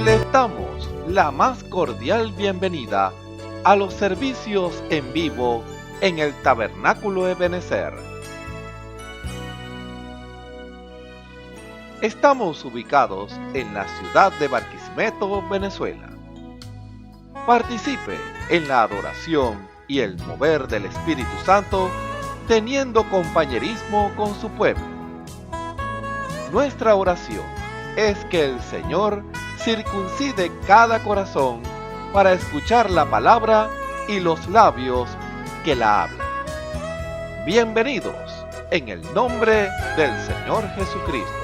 Les damos la más cordial bienvenida a los servicios en vivo en el Tabernáculo Ebenezer. Estamos ubicados en la ciudad de Barquisimeto, Venezuela. Participe en la adoración y el mover del Espíritu Santo, teniendo compañerismo con su pueblo. Nuestra oración es que el Señor circuncide cada corazón para escuchar la palabra y los labios que la hablan. Bienvenidos en el nombre del Señor Jesucristo.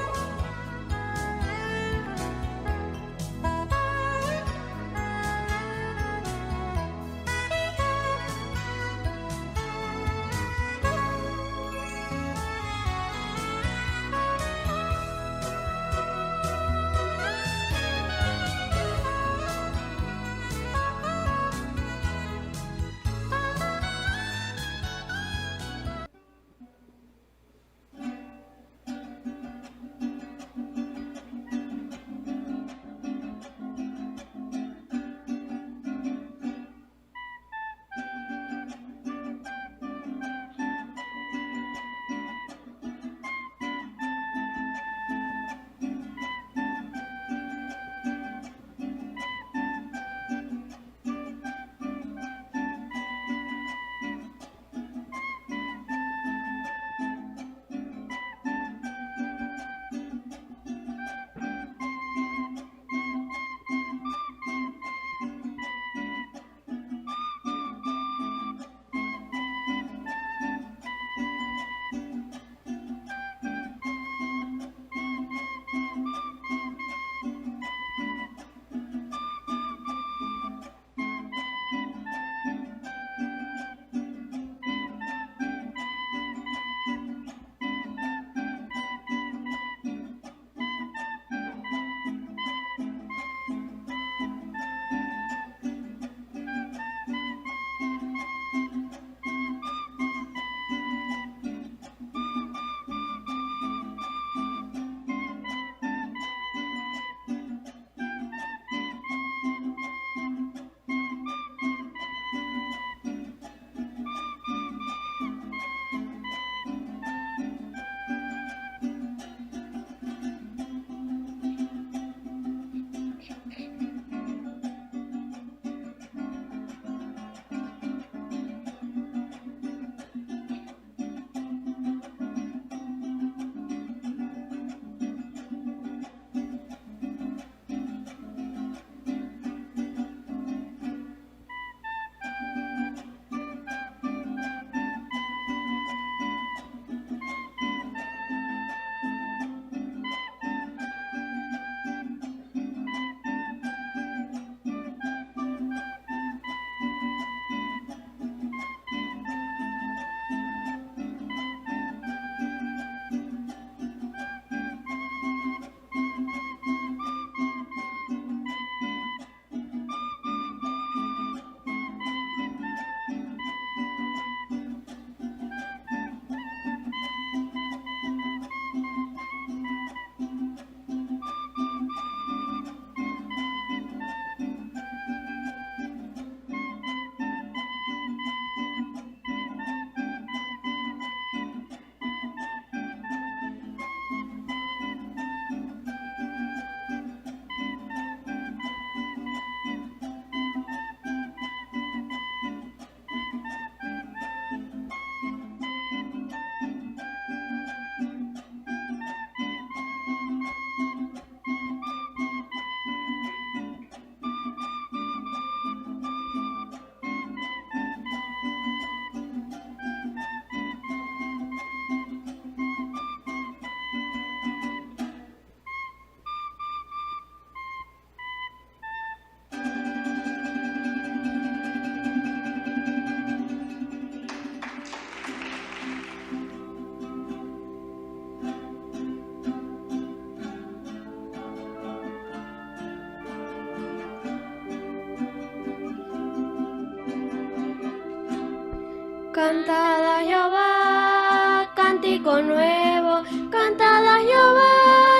Cantad a Jehová, cántico nuevo, cantad a Jehová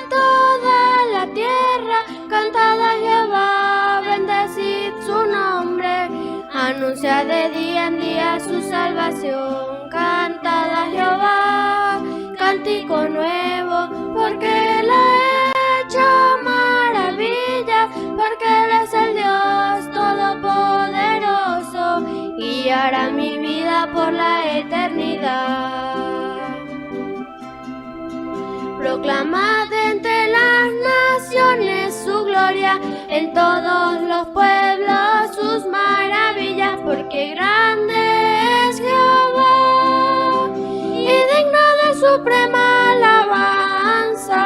toda la tierra, cantad a Jehová. anuncia de día en día su salvación. Cantad a Jehová, cántico nuevo, porque Él ha hecho maravillas, porque Él es el Dios todopoderoso, y guiará mi vida por la eternidad. Proclamad entre las naciones su gloria, en todos los pueblos sus maravillas, porque grande es Jehová y digno de suprema alabanza.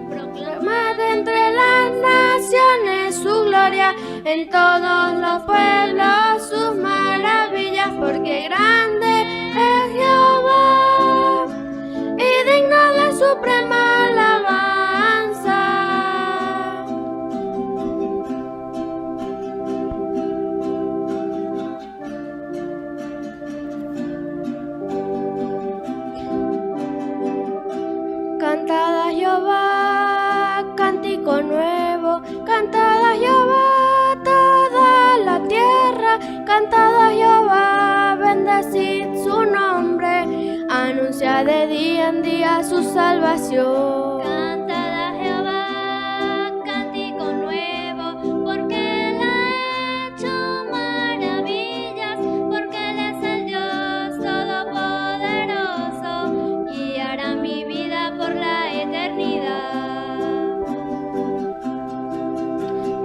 Proclamad entre las naciones su gloria, en todos los pueblos sus maravillas, porque grande es Jehová y digno de suprema alabanza. Cantad a Jehová, cántico nuevo, cantad a Jehová toda la tierra, cantad a Jehová, bendecid su nombre, anuncia de día en día su salvación. Cantad a Jehová, cántico nuevo, porque Él ha hecho maravillas, porque Él es el Dios todopoderoso, guiará mi vida por la eternidad.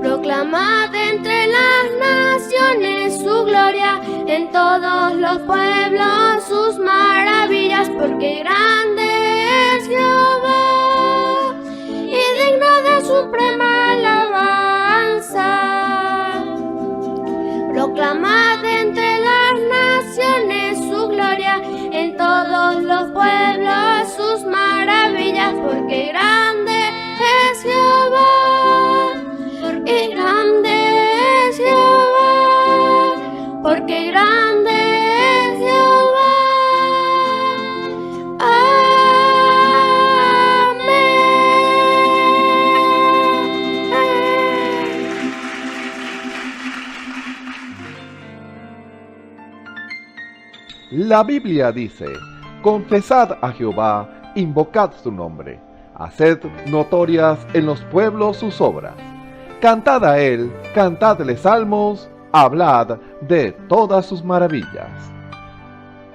Proclamad entre las naciones su gloria, en todos los pueblos sus maravillas, porque grande es Jehová y digno de suprema alabanza. Proclamad entre las naciones su gloria, en todos los pueblos sus maravillas, porque grande es Jehová y grande es Jehová, porque grande es Jehová. Amén. La Biblia dice: confesad a Jehová, invocad su nombre, haced notorias en los pueblos sus obras. Cantad a Él, cantadle salmos, hablad de todas sus maravillas.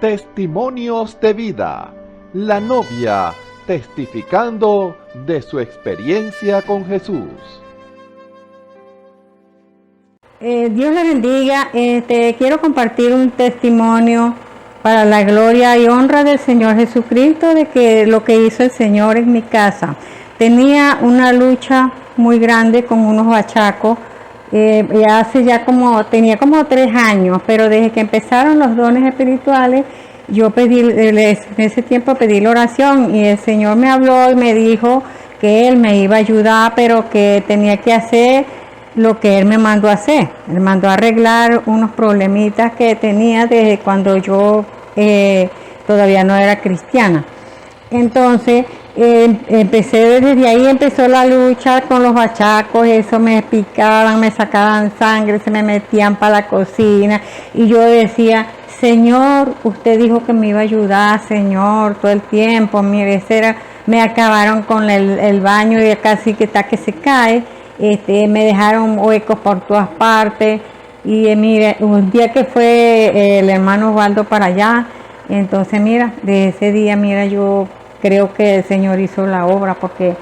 Testimonios de vida. La novia testificando de su experiencia con Jesús. Dios le bendiga. Quiero compartir un testimonio para la gloria y honra del Señor Jesucristo de que lo que hizo el Señor en mi casa. Tenía una lucha muy grande con unos bachacos. Tenía como 3 años, pero desde que empezaron los dones espirituales, yo en ese tiempo pedí la oración y el Señor me habló y me dijo que Él me iba a ayudar, pero que tenía que hacer lo que Él me mandó a hacer. Me mandó a arreglar unos problemitas que tenía desde cuando yo todavía no era cristiana. Entonces, desde ahí empezó la lucha con los bachacos. Eso me picaban, me sacaban sangre, se me metían para la cocina y yo decía: Señor, usted dijo que me iba a ayudar, Señor, todo el tiempo. Mire, me acabaron con el baño y casi que está que se cae. Me dejaron huecos por todas partes. Y mire, un día que fue el hermano Osvaldo para allá, entonces mira, de ese día, mira, yo creo que el Señor hizo la obra, porque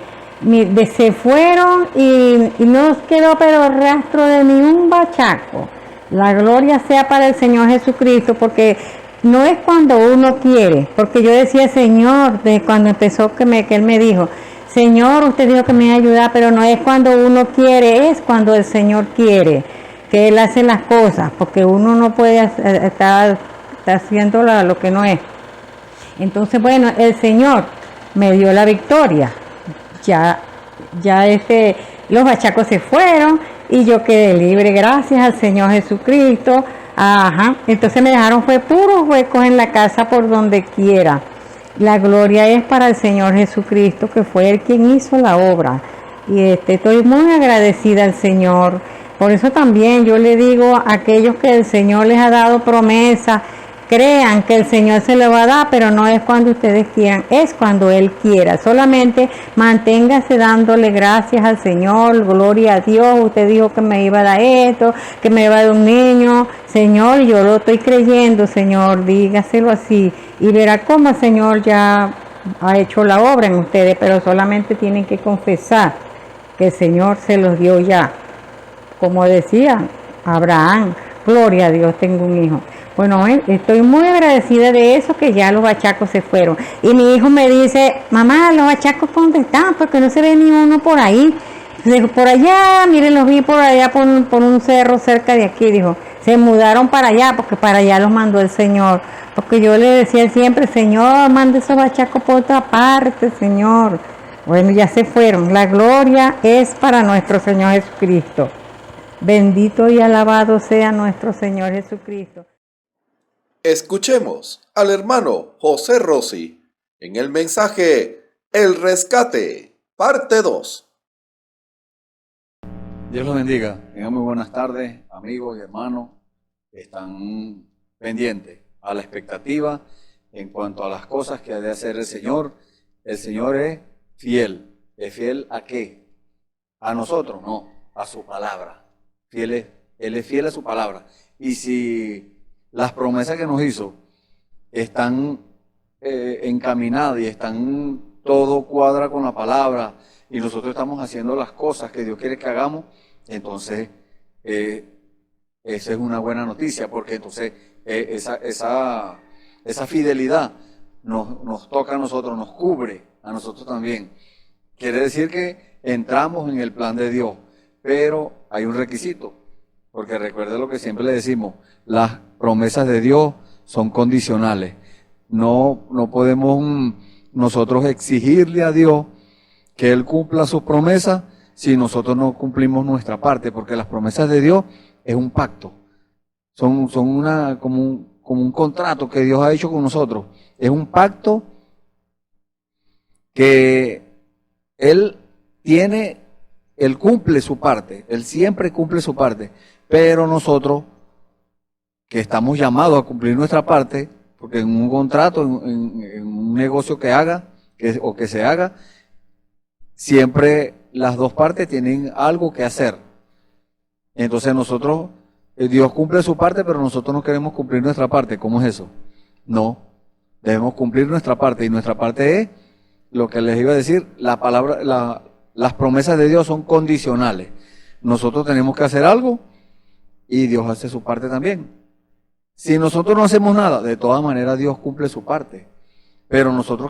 se fueron y no quedó pero rastro de ni un bachaco. La gloria sea para el Señor Jesucristo, porque no es cuando uno quiere, porque yo decía: Señor, de cuando empezó que Él me dijo: Señor, usted dijo que me iba a ayudar, pero no es cuando uno quiere, es cuando el Señor quiere, que Él hace las cosas, porque uno no puede estar haciendo lo que no es. Entonces, bueno, el Señor me dio la victoria. Ya los bachacos se fueron y yo quedé libre, gracias al Señor Jesucristo. Entonces me dejaron fue puros huecos en la casa por donde quiera. La gloria es para el Señor Jesucristo, que fue Él quien hizo la obra. Y estoy muy agradecida al Señor Por eso también yo le digo a aquellos que el Señor les ha dado promesa, crean que el Señor se lo va a dar, pero no es cuando ustedes quieran, es cuando Él quiera. Solamente manténgase dándole gracias al Señor, gloria a Dios. Usted dijo que me iba a dar esto, que me iba a dar un niño. Señor, yo lo estoy creyendo, Señor, dígaselo así. Y verá cómo el Señor ya ha hecho la obra en ustedes, pero solamente tienen que confesar que el Señor se los dio ya. Como decía Abraham, gloria a Dios, tengo un hijo. Bueno, estoy muy agradecida de eso, que ya los bachacos se fueron. Y mi hijo me dice, mamá, los bachacos, ¿por dónde están? Porque no se ve ni uno por ahí. Digo, por allá, miren, los vi por allá, por un cerro cerca de aquí. Dijo, se mudaron para allá, porque para allá los mandó el Señor. Porque yo le decía siempre, Señor, mande esos bachacos por otra parte, Señor. Bueno, ya se fueron. La gloria es para nuestro Señor Jesucristo. Bendito y alabado sea nuestro Señor Jesucristo. Escuchemos al hermano José Rossi en el mensaje El Rescate, parte 2. Dios los bendiga. Tengan muy buenas tardes, amigos y hermanos que están pendientes a la expectativa en cuanto a las cosas que ha de hacer el Señor. El Señor es fiel. ¿Es fiel a qué? ¿A nosotros? No, a su palabra. Él es fiel a su palabra. Y si las promesas que nos hizo están encaminadas y todo cuadra con la palabra, y nosotros estamos haciendo las cosas que Dios quiere que hagamos, entonces esa es una buena noticia, porque entonces esa fidelidad nos toca a nosotros, nos cubre a nosotros también. Quiere decir que entramos en el plan de Dios, pero hay un requisito, porque recuerde lo que siempre le decimos, las promesas de Dios son condicionales. No podemos nosotros exigirle a Dios que Él cumpla sus promesas si nosotros no cumplimos nuestra parte, porque las promesas de Dios es un pacto, son como un contrato que Dios ha hecho con nosotros. Es un pacto que Él cumple su parte, Él siempre cumple su parte, pero nosotros que estamos llamados a cumplir nuestra parte, porque en un contrato, en un negocio que se haga, siempre las dos partes tienen algo que hacer. Entonces Dios cumple su parte, pero nosotros no queremos cumplir nuestra parte. ¿Cómo es eso? No, debemos cumplir nuestra parte, y nuestra parte es lo que les iba a decir, las promesas de Dios son condicionales. Nosotros tenemos que hacer algo y Dios hace su parte también. Si nosotros no hacemos nada, de todas maneras Dios cumple su parte, pero nosotros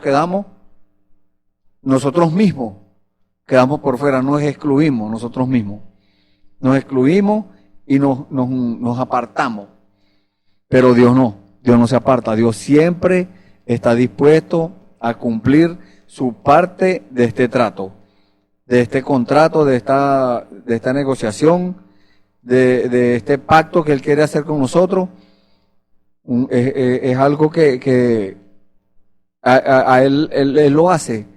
mismos quedamos por fuera, nos excluimos nosotros mismos, nos excluimos y nos apartamos, pero Dios no se aparta. Dios siempre está dispuesto a cumplir su parte de este trato, de este contrato, de esta negociación, de este pacto que Él quiere hacer con nosotros. Es algo que a él lo hace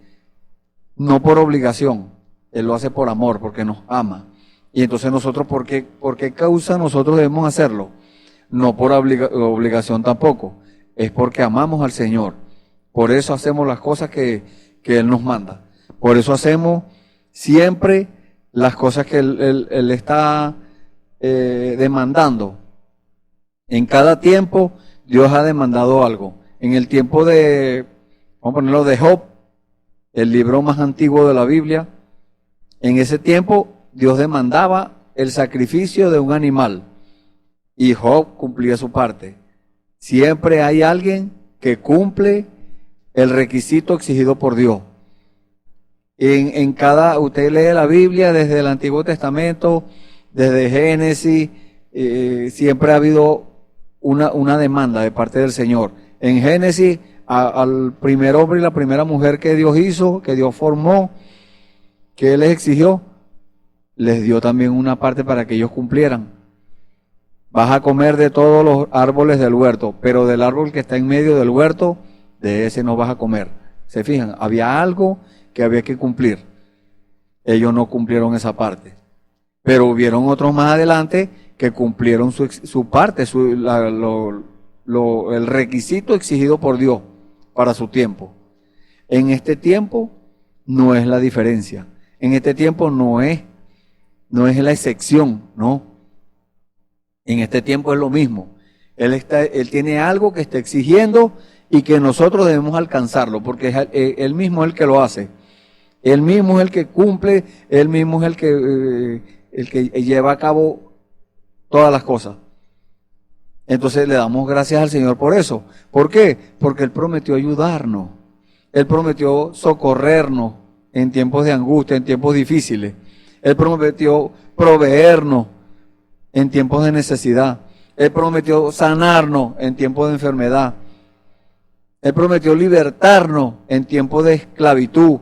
no por obligación, Él lo hace por amor, porque nos ama. Y entonces nosotros, ¿por qué causa nosotros debemos hacerlo? No por obligación tampoco, es porque amamos al Señor. Por eso hacemos las cosas que Él nos manda. Por eso hacemos siempre las cosas que Él está demandando. En cada tiempo Dios ha demandado algo. En el tiempo vamos a ponerlo de Job, el libro más antiguo de la Biblia, en ese tiempo Dios demandaba el sacrificio de un animal y Job cumplía su parte. Siempre hay alguien que cumple el requisito exigido por Dios. Usted lee la Biblia desde el Antiguo Testamento, desde Génesis, siempre ha habido una demanda de parte del Señor. En Génesis, al primer hombre y la primera mujer que Dios hizo, que Dios formó, que Él les exigió, les dio también una parte para que ellos cumplieran. Vas a comer de todos los árboles del huerto, pero del árbol que está en medio del huerto, de ese no vas a comer. ¿Se fijan? Había algo que había que cumplir. Ellos no cumplieron esa parte. Pero hubieron otros más adelante que cumplieron su parte, el requisito exigido por Dios para su tiempo. En este tiempo no es la diferencia. En este tiempo no es la excepción, ¿no? En este tiempo es lo mismo. Él tiene algo que está exigiendo y que nosotros debemos alcanzarlo, porque él mismo es el que lo hace. Él mismo es el que cumple, él mismo es el que lleva a cabo todas las cosas. Entonces le damos gracias al Señor por eso. ¿Por qué? Porque Él prometió ayudarnos. Él prometió socorrernos en tiempos de angustia, en tiempos difíciles. Él prometió proveernos en tiempos de necesidad. Él prometió sanarnos en tiempos de enfermedad. Él prometió libertarnos en tiempos de esclavitud.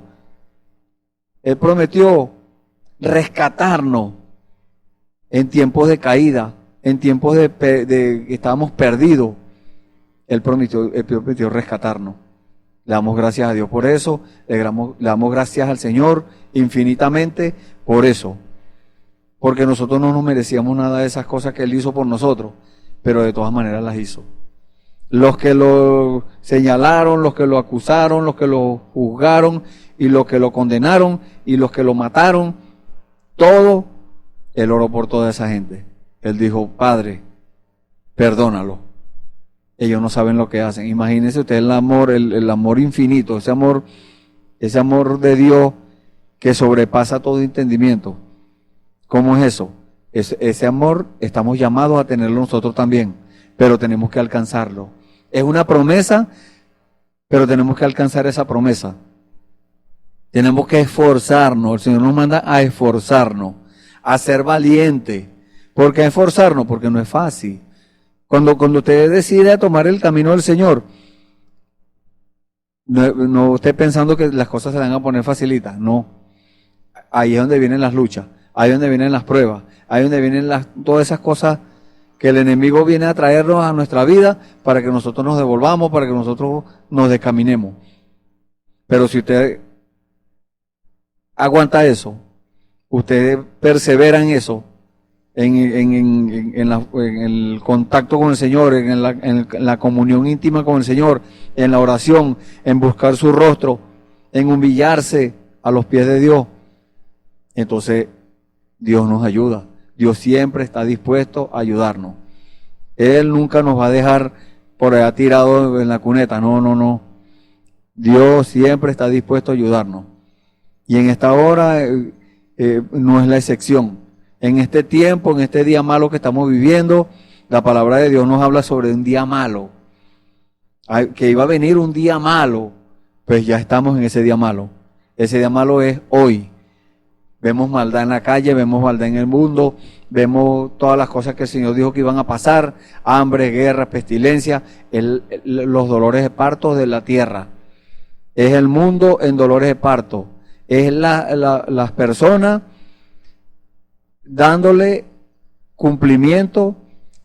Él prometió rescatarnos en tiempos de caída, en tiempos de que estábamos perdidos. Él prometió rescatarnos. Le damos gracias a Dios por eso, le damos gracias al Señor infinitamente por eso. Porque nosotros no nos merecíamos nada de esas cosas que Él hizo por nosotros, pero de todas maneras las hizo. Los que lo señalaron, los que lo acusaron, los que lo juzgaron y los que lo condenaron y los que lo mataron, todo, Él oró por toda esa gente. Él dijo, Padre, perdónalo. Ellos no saben lo que hacen. Imagínense usted el amor infinito, ese amor de Dios que sobrepasa todo entendimiento. ¿Cómo es eso? Ese amor estamos llamados a tenerlo nosotros también, pero tenemos que alcanzarlo. Es una promesa, pero tenemos que alcanzar esa promesa. Tenemos que esforzarnos. El Señor nos manda a esforzarnos, a ser valientes. ¿Por qué esforzarnos? Porque no es fácil. Cuando usted decide tomar el camino del Señor, no esté pensando que las cosas se van a poner facilitas. No. Ahí es donde vienen las luchas, ahí es donde vienen las pruebas, ahí es donde vienen todas esas cosas que el enemigo viene a traernos a nuestra vida para que nosotros nos devolvamos, para que nosotros nos descaminemos. Pero si usted aguanta eso, usted persevera en eso, en el contacto con el Señor, en la comunión íntima con el Señor, en la oración, en buscar su rostro, en humillarse a los pies de Dios, entonces Dios nos ayuda. Dios siempre está dispuesto a ayudarnos. Él nunca nos va a dejar por allá tirado en la cuneta. No. Dios siempre está dispuesto a ayudarnos. Y en esta hora no es la excepción. En este tiempo, en este día malo que estamos viviendo, la palabra de Dios nos habla sobre un día malo. Que iba a venir un día malo, pues ya estamos en ese día malo. Ese día malo es hoy. Vemos maldad en la calle, vemos maldad en el mundo, vemos todas las cosas que el Señor dijo que iban a pasar, hambre, guerra, pestilencia, los dolores de parto de la tierra. Es el mundo en dolores de parto. Es las personas dándole cumplimiento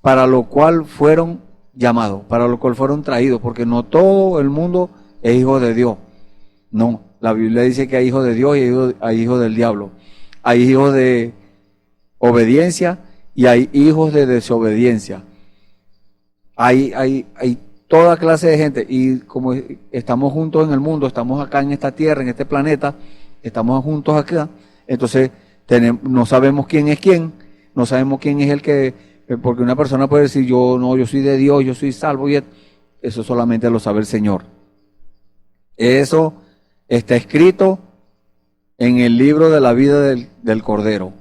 para lo cual fueron llamados, para lo cual fueron traídos, porque no todo el mundo es hijo de Dios. No, la Biblia dice que hay hijos de Dios y hay hijos del diablo. Hay hijos de obediencia y hay hijos de desobediencia. Hay toda clase de gente, y como estamos juntos en el mundo, estamos acá en esta tierra, en este planeta, estamos juntos acá, entonces no sabemos quién es quién, no sabemos quién es el que, porque una persona puede decir, yo soy de Dios, yo soy salvo, y eso solamente lo sabe el Señor. Eso está escrito en el libro de la vida del Cordero.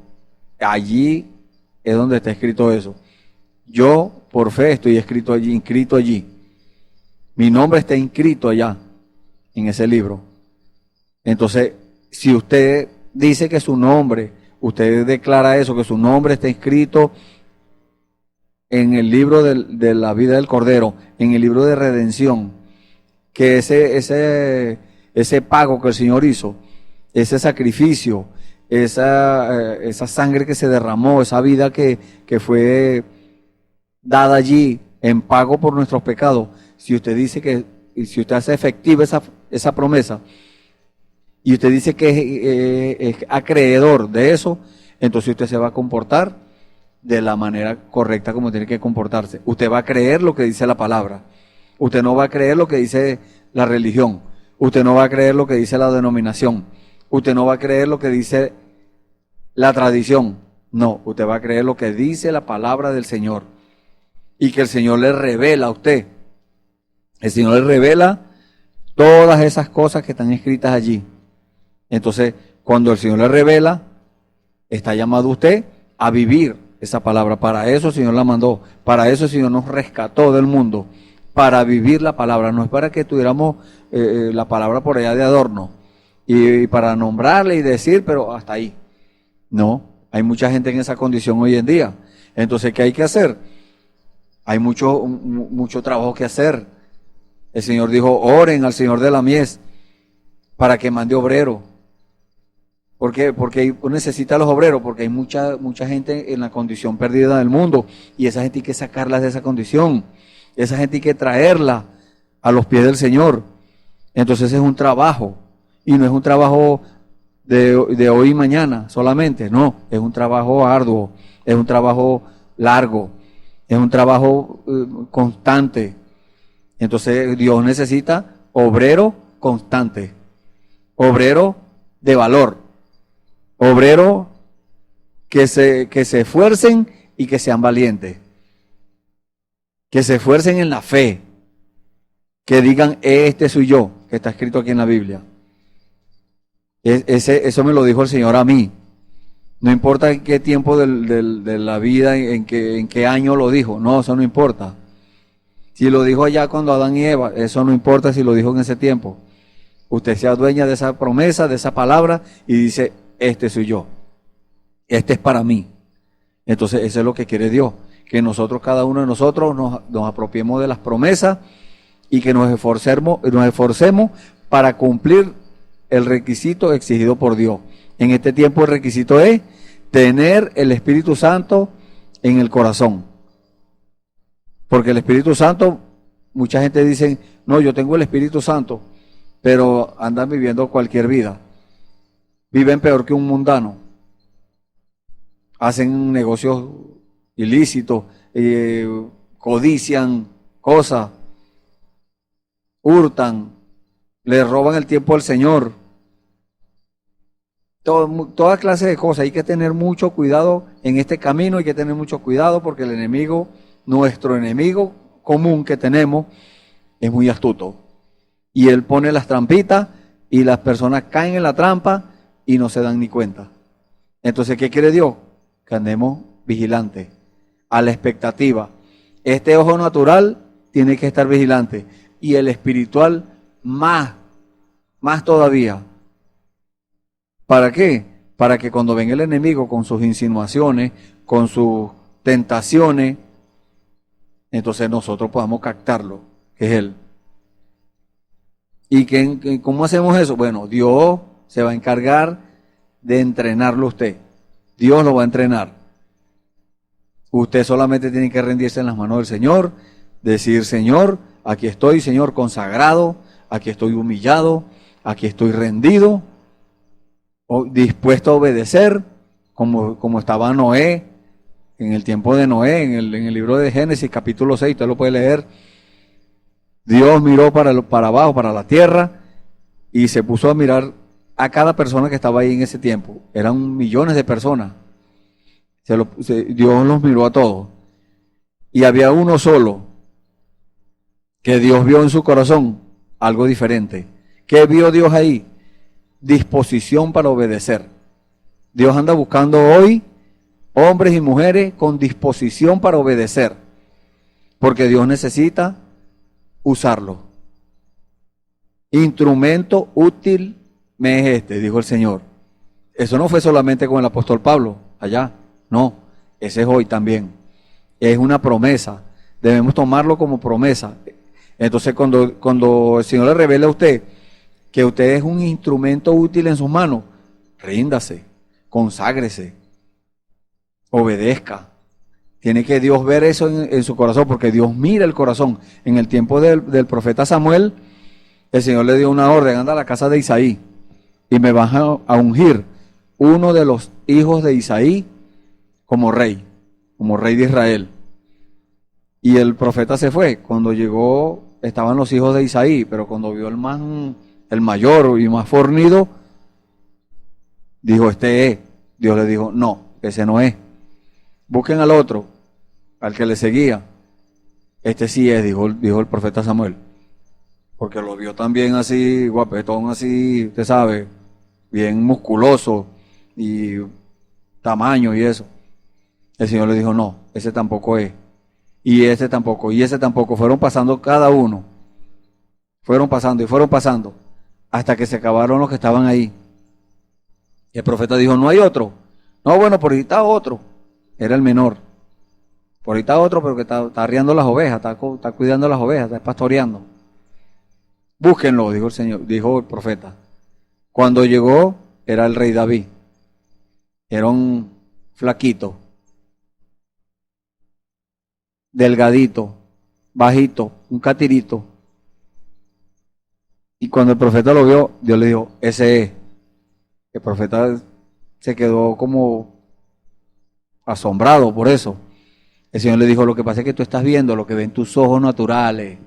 Allí es donde está escrito eso. Yo, por fe, estoy inscrito allí. Mi nombre está inscrito allá, en ese libro. Entonces, si usted dice que su nombre, usted declara eso, que su nombre está inscrito en el libro de la vida del Cordero, en el libro de redención, que ese pago que el Señor hizo, ese sacrificio, esa sangre que se derramó, esa vida que fue dada allí en pago por nuestros pecados, si usted dice si usted hace efectiva esa promesa, y usted dice que es acreedor de eso, entonces usted se va a comportar de la manera correcta como tiene que comportarse. Usted va a creer lo que dice la palabra. Usted no va a creer lo que dice la religión. Usted no va a creer lo que dice la denominación. Usted no va a creer lo que dice la tradición. No, usted va a creer lo que dice la palabra del Señor. Y que el Señor le revela a usted. El Señor le revela todas esas cosas que están escritas allí. Entonces, cuando el Señor le revela, está llamado usted a vivir esa palabra. Para eso el Señor la mandó. Para eso el Señor nos rescató del mundo. Para vivir la palabra. No es para que tuviéramos la palabra por allá de adorno. Y para nombrarle y decir, pero hasta ahí. No, hay mucha gente en esa condición hoy en día. Entonces, ¿qué hay que hacer? Hay mucho trabajo que hacer. El Señor dijo, oren al Señor de la mies para que mande obrero. ¿Por qué? Porque necesita los obreros, porque hay mucha gente en la condición perdida del mundo, y esa gente hay que sacarla de esa condición, esa gente hay que traerla a los pies del Señor. Entonces es un trabajo, y no es un trabajo de hoy y mañana solamente, no, es un trabajo arduo, es un trabajo largo, es un trabajo constante. Entonces Dios necesita obrero constante, obrero de valor, obrero que se esfuercen y que sean valientes, que se esfuercen en la fe, que digan, este soy yo, que está escrito aquí en la Biblia. Eso me lo dijo el Señor a mí. No importa en qué tiempo de la vida, en qué año lo dijo, no, eso no importa. Si lo dijo allá cuando Adán y Eva, eso no importa si lo dijo en ese tiempo. Usted se adueña de esa promesa, de esa palabra, y dice, este soy yo, este es para mí. Entonces eso es lo que quiere Dios, que nosotros, cada uno de nosotros, nos apropiemos de las promesas y que nos esforcemos para cumplir el requisito exigido por Dios. En este tiempo el requisito es tener el Espíritu Santo en el corazón. Porque el Espíritu Santo, mucha gente dice, no, yo tengo el Espíritu Santo, pero andan viviendo cualquier vida. Viven peor que un mundano. Hacen negocios ilícitos, codician cosas, hurtan, le roban el tiempo al Señor. Toda clase de cosas. Hay que tener mucho cuidado en este camino, hay que tener mucho cuidado porque el enemigo, nuestro enemigo común que tenemos, es muy astuto. Y él pone las trampitas y las personas caen en la trampa y no se dan ni cuenta. Entonces, ¿qué quiere Dios? Que andemos vigilantes, a la expectativa. Este ojo natural tiene que estar vigilante y el espiritual más todavía. ¿Para qué? Para que cuando venga el enemigo con sus insinuaciones, con sus tentaciones, entonces nosotros podamos captarlo, que es Él. ¿Y cómo hacemos eso? Bueno, Dios se va a encargar de entrenarlo a usted. Dios lo va a entrenar. Usted solamente tiene que rendirse en las manos del Señor, decir, Señor, aquí estoy, Señor, consagrado, aquí estoy humillado, aquí estoy rendido, dispuesto a obedecer, como estaba Noé, en el tiempo de Noé, en el libro de Génesis, capítulo 6, usted lo puede leer. Dios miró para abajo, para la tierra, y se puso a mirar a cada persona que estaba ahí en ese tiempo. Eran millones de personas. Dios los miró a todos. Y había uno solo que Dios vio en su corazón algo diferente. ¿Qué vio Dios ahí? Disposición para obedecer. Dios anda buscando hoy hombres y mujeres con disposición para obedecer. Porque Dios necesita usarlo. Instrumento útil me es este, dijo el Señor. Eso no fue solamente con el apóstol Pablo, allá. No, ese es hoy también. Es una promesa. Debemos tomarlo como promesa. Entonces, cuando el Señor le revela a usted que usted es un instrumento útil en sus manos, ríndase, conságrese, obedezca. Tiene que Dios ver eso en su corazón, porque Dios mira el corazón. En el tiempo del profeta Samuel, el Señor le dio una orden, anda a la casa de Isaí y me vas a ungir uno de los hijos de Isaí como rey de Israel. Y el profeta se fue. Cuando llegó, estaban los hijos de Isaí, pero cuando vio el mayor y más fornido, dijo, este es. Dios le dijo, no, ese no es. Busquen al otro, al que le seguía. Este sí es, dijo el profeta Samuel. Porque lo vio también así, guapetón, así, usted sabe, bien musculoso y tamaño y eso. El Señor le dijo, no, ese tampoco es. Y ese tampoco, y ese tampoco. Fueron pasando cada uno. Fueron pasando, hasta que se acabaron los que estaban ahí. Y el profeta dijo, no hay otro. No, bueno, por ahí está otro. Era el menor. Por ahí está otro, pero que está arriando las ovejas, está cuidando las ovejas, está pastoreando. Búsquenlo, dijo el Señor, dijo el profeta. Cuando llegó, era el rey David. Era un flaquito, delgadito, bajito, un catirito. Y cuando el profeta lo vio, Dios le dijo, ese es. El profeta se quedó como asombrado por eso. El Señor le dijo, lo que pasa es que tú estás viendo lo que ven tus ojos naturales.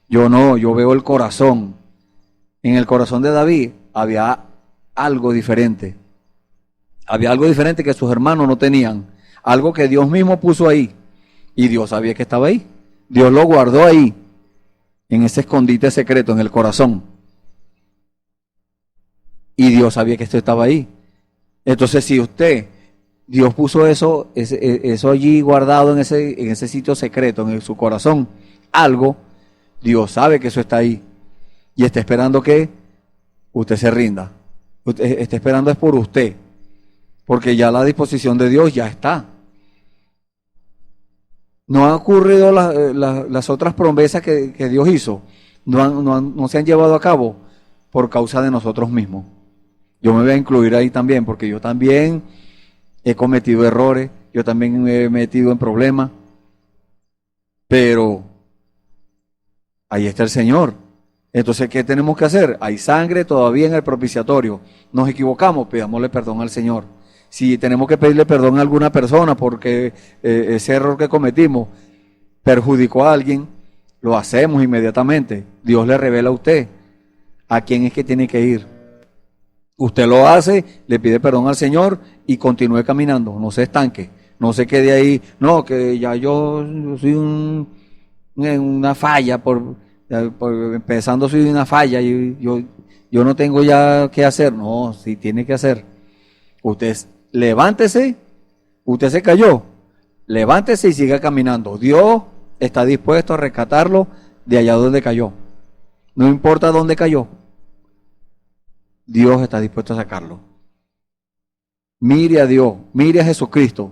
Yo no, yo veo el corazón. En el corazón de David había algo diferente. Había algo diferente que sus hermanos no tenían. Algo que Dios mismo puso ahí. Y Dios sabía que estaba ahí. Dios lo guardó ahí, en ese escondite secreto, en el corazón. Y Dios sabía que esto estaba ahí. Entonces, si Dios puso eso allí guardado en ese sitio secreto, en su corazón, algo, Dios sabe que eso está ahí. Y está esperando que usted se rinda. Usted está esperando es por usted. Porque ya la disposición de Dios ya está. No han ocurrido las otras promesas que Dios hizo. No se han llevado a cabo por causa de nosotros mismos. Yo me voy a incluir ahí también, porque yo también he cometido errores, yo también me he metido en problemas, pero ahí está el Señor. Entonces, ¿qué tenemos que hacer? Hay sangre todavía en el propiciatorio. Nos equivocamos, pidámosle perdón al Señor. Si tenemos que pedirle perdón a alguna persona porque ese error que cometimos perjudicó a alguien, lo hacemos inmediatamente. Dios le revela a usted a quién es que tiene que ir. Usted lo hace, le pide perdón al Señor y continúe caminando, no se estanque, no se quede ahí, no, que ya yo soy una falla, por empezando soy una falla, y yo no tengo ya qué hacer. No, sí tiene que hacer. Usted levántese, usted se cayó, levántese y siga caminando. Dios está dispuesto a rescatarlo de allá donde cayó, no importa dónde cayó. Dios está dispuesto a sacarlo. Mire a Dios, mire a Jesucristo,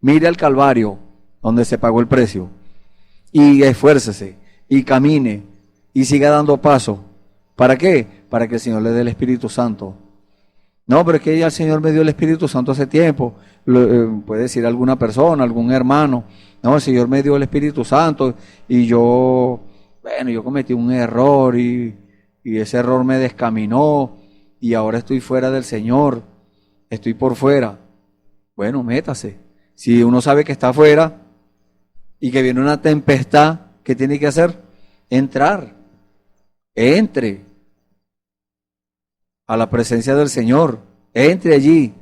mire al Calvario, donde se pagó el precio, y esfuércese, y camine, y siga dando pasos. ¿Para qué? Para que el Señor le dé el Espíritu Santo. No, pero es que ya el Señor me dio el Espíritu Santo hace tiempo. Puede decir alguna persona, algún hermano, no, el Señor me dio el Espíritu Santo, y yo cometí un error, y ese error me descaminó, y ahora estoy fuera del Señor, estoy por fuera. Bueno, métase. Si uno sabe que está afuera y que viene una tempestad, ¿qué tiene que hacer? Entrar. Entre a la presencia del Señor. Entre allí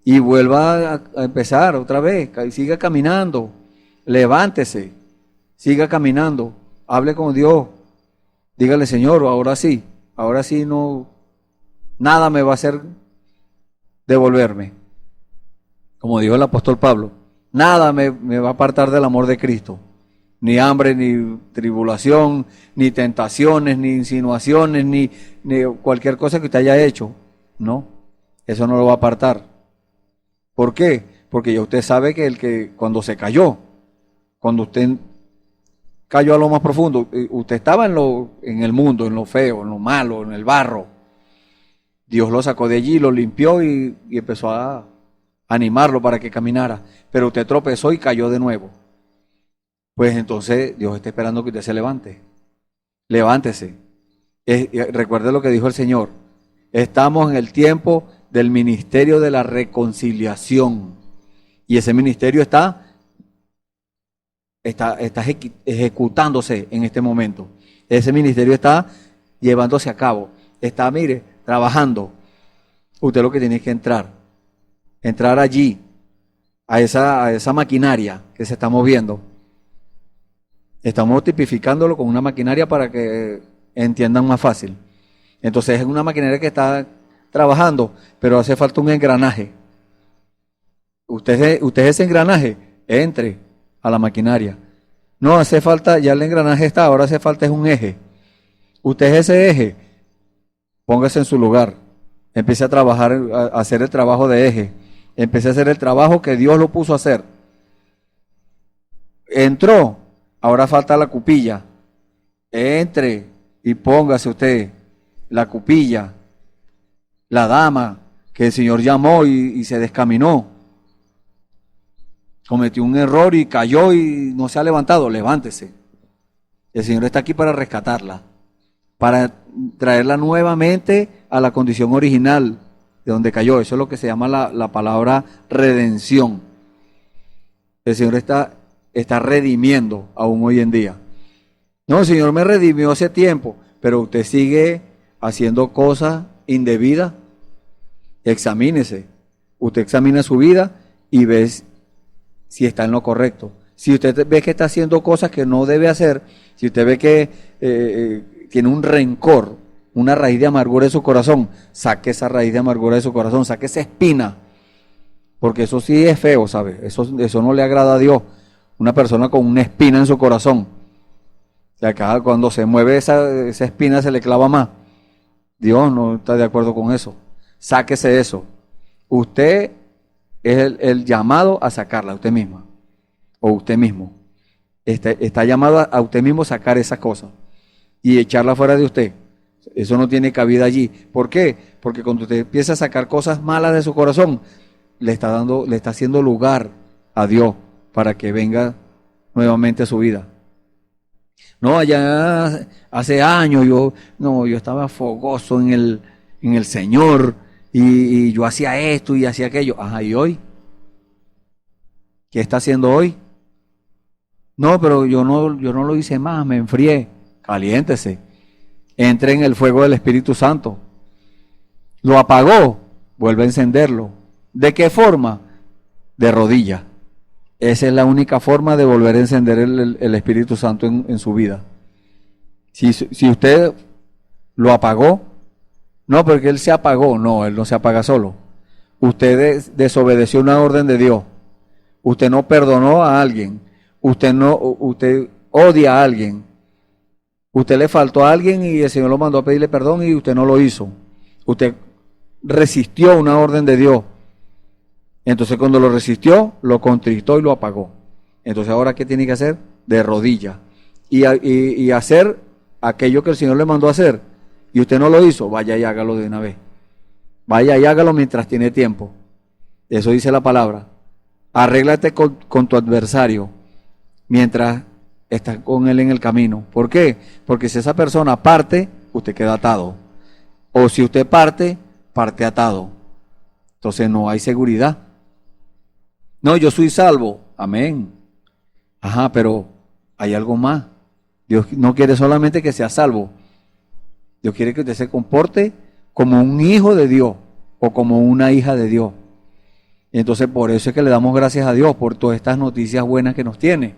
y vuelva a empezar otra vez. Siga caminando. Levántese. Siga caminando. Hable con Dios. Dígale, Señor, ahora sí no, nada me va a hacer devolverme. Como dijo el apóstol Pablo, nada me va a apartar del amor de Cristo. Ni hambre, ni tribulación, ni tentaciones, ni insinuaciones, ni cualquier cosa que usted haya hecho. No, eso no lo va a apartar. ¿Por qué? Porque ya usted sabe que cuando se cayó, cuando usted cayó a lo más profundo, usted estaba en el mundo, en lo feo, en lo malo, en el barro. Dios lo sacó de allí, lo limpió y empezó a animarlo para que caminara. Pero usted tropezó y cayó de nuevo. Pues entonces Dios está esperando que usted se levante. Levántese. Recuerde lo que dijo el Señor. Estamos en el tiempo del ministerio de la reconciliación. Y ese ministerio está ejecutándose en este momento. Ese ministerio está llevándose a cabo. Está, mire, trabajando. Usted lo que tiene es que entrar allí, a esa maquinaria que se está moviendo. Estamos tipificándolo con una maquinaria para que entiendan más fácil. Entonces es una maquinaria que está trabajando, pero hace falta un engranaje. Usted ese engranaje, entre a la maquinaria. No hace falta, ya el engranaje está, ahora hace falta es un eje. Usted es ese eje, póngase en su lugar. Empiece a trabajar, a hacer el trabajo de eje. Empiece a hacer el trabajo que Dios lo puso a hacer. Entró, ahora falta la cupilla. Entre y póngase usted la cupilla, la dama que el Señor llamó y se descaminó. Cometió un error y cayó y no se ha levantado. Levántese. El Señor está aquí para rescatarla, para traerla nuevamente a la condición original de donde cayó. Eso es lo que se llama la palabra redención. El Señor está redimiendo aún hoy en día. No, el Señor me redimió hace tiempo, pero usted sigue haciendo cosas indebidas. Examínese. Usted examina su vida y ve si está en lo correcto. Si usted ve que está haciendo cosas que no debe hacer, si usted ve que tiene un rencor, una raíz de amargura en su corazón, saque esa raíz de amargura de su corazón, saque esa espina, porque eso sí es feo, ¿sabe? Eso no le agrada a Dios. Una persona con una espina en su corazón, de acá cuando se mueve esa espina se le clava más. Dios no está de acuerdo con eso. Sáquese eso. Usted es el llamado a sacarla, usted misma o usted mismo. Está llamado a usted mismo sacar esas cosas y echarla fuera de usted. Eso no tiene cabida allí. ¿Por qué? Porque cuando usted empieza a sacar cosas malas de su corazón, le está haciendo lugar a Dios para que venga nuevamente a su vida. No, allá hace años yo estaba fogoso en el Señor y yo hacía esto y hacía aquello. Ajá, ¿y hoy? ¿Qué está haciendo hoy? No, pero yo no lo hice más, me enfrié. Caliéntese. Entre en el fuego del Espíritu Santo. Lo apagó, vuelve a encenderlo. ¿De qué forma? De rodillas. Esa es la única forma de volver a encender el Espíritu Santo en su vida. Si usted lo apagó, no, porque Él se apagó. No, Él no se apaga solo. Usted desobedeció una orden de Dios. Usted no perdonó a alguien. Usted odia a alguien. Usted le faltó a alguien y el Señor lo mandó a pedirle perdón y usted no lo hizo. Usted resistió una orden de Dios. Entonces cuando lo resistió, lo contristó y lo apagó. Entonces ahora ¿qué tiene que hacer? De rodillas. Y hacer aquello que el Señor le mandó a hacer. Y usted no lo hizo, vaya y hágalo de una vez. Vaya y hágalo mientras tiene tiempo. Eso dice la palabra. Arréglate con tu adversario mientras estás con él en el camino. ¿Por qué? Porque si esa persona parte, usted queda atado. O si usted parte atado. Entonces no hay seguridad. No, yo soy salvo. Amén. Ajá, pero hay algo más. Dios no quiere solamente que sea salvo. Dios quiere que usted se comporte como un hijo de Dios o como una hija de Dios. Y entonces por eso es que le damos gracias a Dios por todas estas noticias buenas que nos tiene,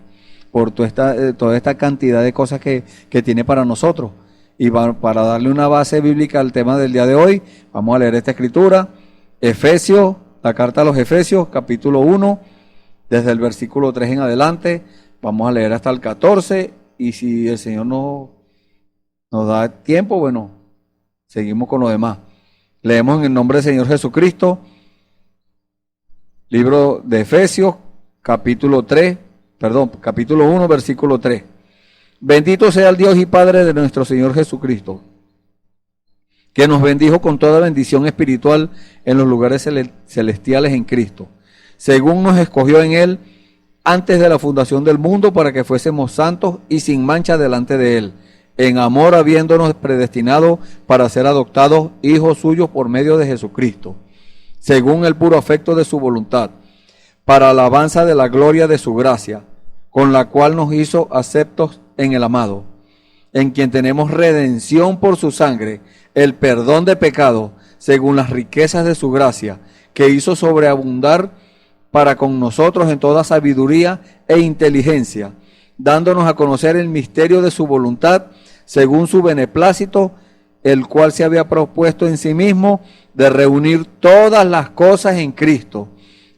por toda esta cantidad de cosas que tiene para nosotros. Y para darle una base bíblica al tema del día de hoy, vamos a leer esta escritura, Efesios, la carta a los Efesios, capítulo 1, desde el versículo 3 en adelante, vamos a leer hasta el 14, y si el Señor nos da tiempo, bueno, seguimos con lo demás. Leemos en el nombre del Señor Jesucristo, libro de Efesios, capítulo 1, versículo 3. Bendito sea el Dios y Padre de nuestro Señor Jesucristo, que nos bendijo con toda bendición espiritual en los lugares celestiales en Cristo, según nos escogió en Él antes de la fundación del mundo para que fuésemos santos y sin mancha delante de Él, en amor habiéndonos predestinado para ser adoptados hijos suyos por medio de Jesucristo, según el puro afecto de su voluntad, para alabanza de la gloria de su gracia, con la cual nos hizo aceptos en el amado, en quien tenemos redención por su sangre, el perdón de pecado, según las riquezas de su gracia, que hizo sobreabundar para con nosotros en toda sabiduría e inteligencia, dándonos a conocer el misterio de su voluntad, según su beneplácito, el cual se había propuesto en sí mismo de reunir todas las cosas en Cristo,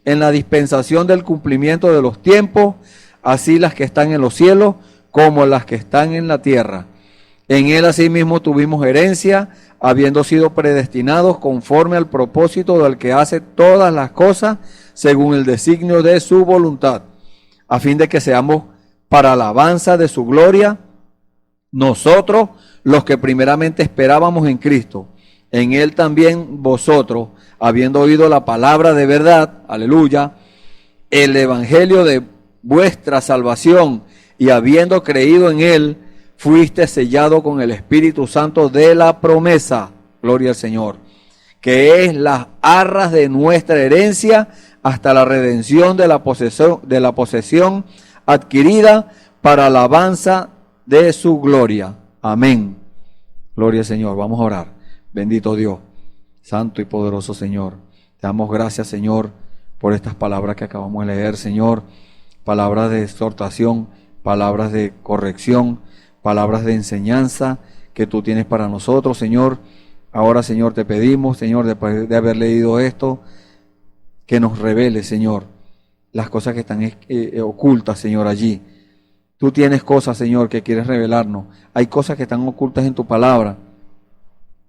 en la dispensación del cumplimiento de los tiempos, así las que están en los cielos como las que están en la tierra. En él asimismo tuvimos herencia, habiendo sido predestinados conforme al propósito del que hace todas las cosas según el designio de su voluntad, a fin de que seamos para alabanza de su gloria, nosotros los que primeramente esperábamos en Cristo. En él también vosotros, habiendo oído la palabra de verdad, aleluya, el evangelio de vuestra salvación, y habiendo creído en él, fuiste sellado con el Espíritu Santo de la promesa, gloria al Señor, que es las arras de nuestra herencia hasta la redención de la posesión adquirida para alabanza de su gloria. Amén. Gloria al Señor. Vamos a orar. Bendito Dios, santo y poderoso Señor. Te damos gracias, Señor, por estas palabras que acabamos de leer, Señor. Palabras de exhortación, palabras de corrección, palabras de enseñanza que tú tienes para nosotros, Señor. Ahora, Señor, te pedimos, Señor, después de haber leído esto, que nos revele, Señor, las cosas que están ocultas, Señor, allí. Tú tienes cosas, Señor, que quieres revelarnos. Hay cosas que están ocultas en tu palabra.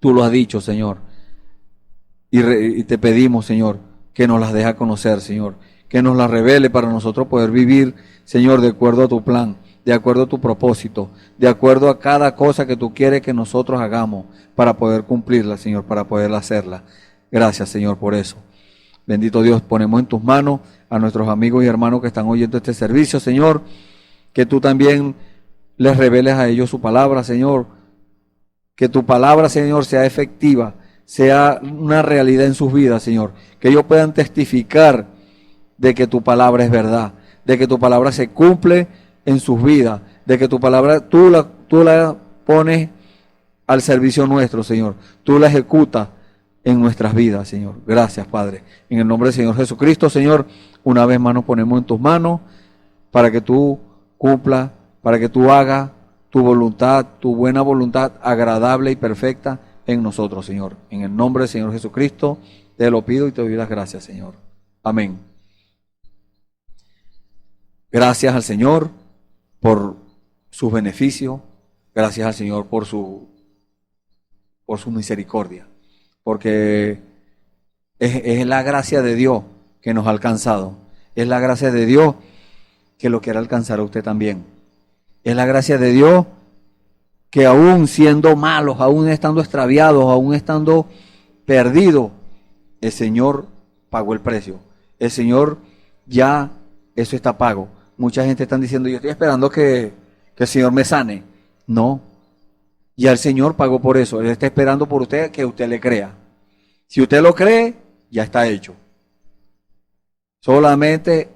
Tú lo has dicho, Señor. Y te pedimos, Señor, que nos las deje conocer, Señor. Que nos las revele para nosotros poder vivir, Señor, de acuerdo a tu plan, de acuerdo a tu propósito, de acuerdo a cada cosa que tú quieres que nosotros hagamos para poder cumplirla, Señor, para poder hacerla. Gracias, Señor, por eso. Bendito Dios, ponemos en tus manos a nuestros amigos y hermanos que están oyendo este servicio, Señor, que tú también les reveles a ellos su palabra, Señor, que tu palabra, Señor, sea efectiva, sea una realidad en sus vidas, Señor, que ellos puedan testificar de que tu palabra es verdad, de que tu palabra se cumple en sus vidas, de que tu palabra tú la pones al servicio nuestro, Señor, tú la ejecutas en nuestras vidas, Señor. Gracias, Padre. En el nombre del Señor Jesucristo, Señor, una vez más nos ponemos en tus manos para que tú cumplas, para que tú hagas tu voluntad, tu buena voluntad agradable y perfecta en nosotros, Señor. En el nombre del Señor Jesucristo, te lo pido y te doy las gracias, Señor. Amén. Gracias al Señor por sus beneficios. Gracias al Señor por su misericordia. Porque es la gracia de Dios que nos ha alcanzado. Es la gracia de Dios que lo quiere alcanzar a usted también. Es la gracia de Dios que aún siendo malos, aún estando extraviados, aún estando perdidos, el Señor pagó el precio. El Señor ya, eso está pago. Mucha gente está diciendo, yo estoy esperando que el Señor me sane. No. Ya el Señor pagó por eso. Él está esperando por usted que usted le crea. Si usted lo cree, ya está hecho. Solamente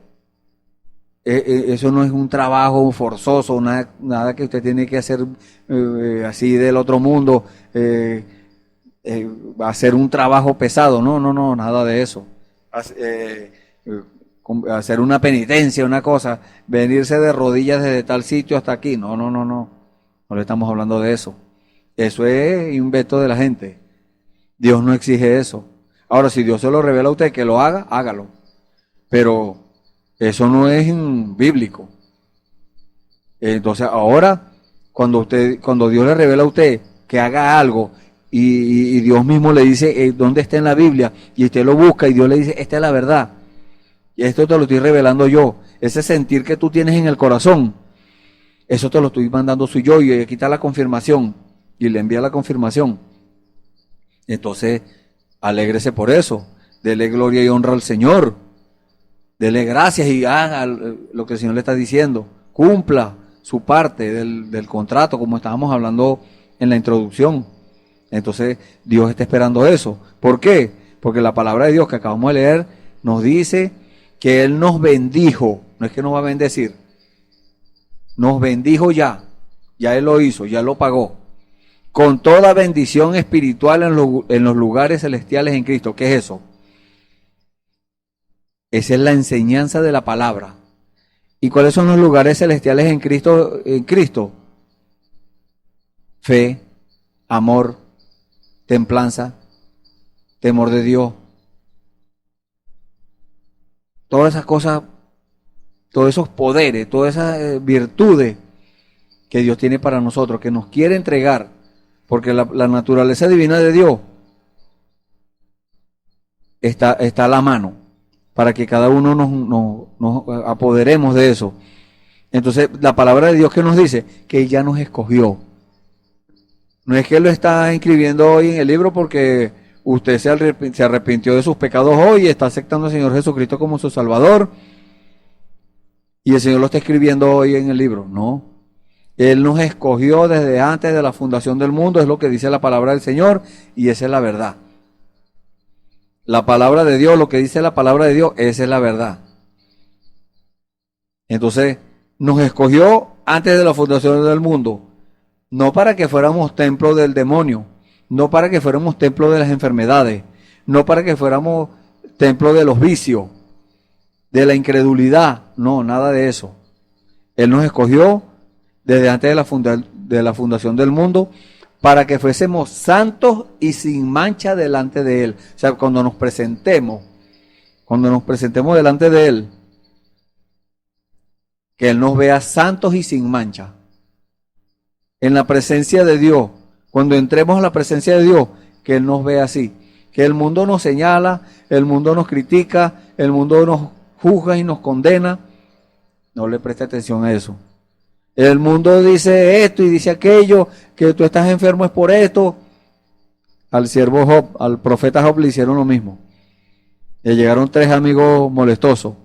eso no es un trabajo forzoso, nada que usted tiene que hacer así del otro mundo, hacer un trabajo pesado. No, nada de eso. Hacer una penitencia, una cosa, venirse de rodillas desde tal sitio hasta aquí. No le estamos hablando de eso. Eso es invento de la gente. Dios no exige eso. Ahora, si Dios se lo revela a usted que lo haga, hágalo. Pero eso no es bíblico. Entonces, ahora, cuando Dios le revela a usted que haga algo y Dios mismo le dice dónde está en la Biblia y usted lo busca y Dios le dice, esta es la verdad. Y esto te lo estoy revelando yo. Ese sentir que tú tienes en el corazón, eso te lo estoy mandando soy yo y aquí está la confirmación. Y le envía la confirmación. Entonces, alégrese por eso. Dele gloria y honra al Señor. Dele gracias y haga lo que el Señor le está diciendo. Cumpla su parte del contrato, como estábamos hablando en la introducción. Entonces, Dios está esperando eso. ¿Por qué? Porque la palabra de Dios que acabamos de leer nos dice que Él nos bendijo. No es que nos va a bendecir. Nos bendijo ya. Ya Él lo hizo, ya lo pagó. Con toda bendición espiritual en los lugares celestiales en Cristo. ¿Qué es eso? Esa es la enseñanza de la palabra. ¿Y cuáles son los lugares celestiales en Cristo? En Cristo. Fe, amor, templanza, temor de Dios. Todas esas cosas, todos esos poderes, todas esas virtudes que Dios tiene para nosotros, que nos quiere entregar, porque la naturaleza divina de Dios está a la mano, para que cada uno nos apoderemos de eso. Entonces, la palabra de Dios que nos dice que ya nos escogió. No es que Él lo está inscribiendo hoy en el libro porque usted se arrepintió de sus pecados hoy y está aceptando al Señor Jesucristo como su Salvador y el Señor lo está escribiendo hoy en el libro. No. Él nos escogió desde antes de la fundación del mundo, es lo que dice la palabra del Señor y esa es la verdad. La palabra de Dios, lo que dice la palabra de Dios, esa es la verdad. Entonces, nos escogió antes de la fundación del mundo. No para que fuéramos templo del demonio, no para que fuéramos templo de las enfermedades, no para que fuéramos templo de los vicios, de la incredulidad, no, nada de eso. Él nos escogió desde antes de la fundación del mundo para que fuésemos santos y sin mancha delante de Él. O sea, cuando nos presentemos delante de Él, que Él nos vea santos y sin mancha. En la presencia de Dios, cuando entremos a la presencia de Dios, que Él nos vea así. Que el mundo nos señala, el mundo nos critica, el mundo nos juzga y nos condena. No le preste atención a eso. El mundo dice esto y dice aquello, que tú estás enfermo es por esto. Al siervo Job, al profeta Job le hicieron lo mismo. Le llegaron 3 amigos molestosos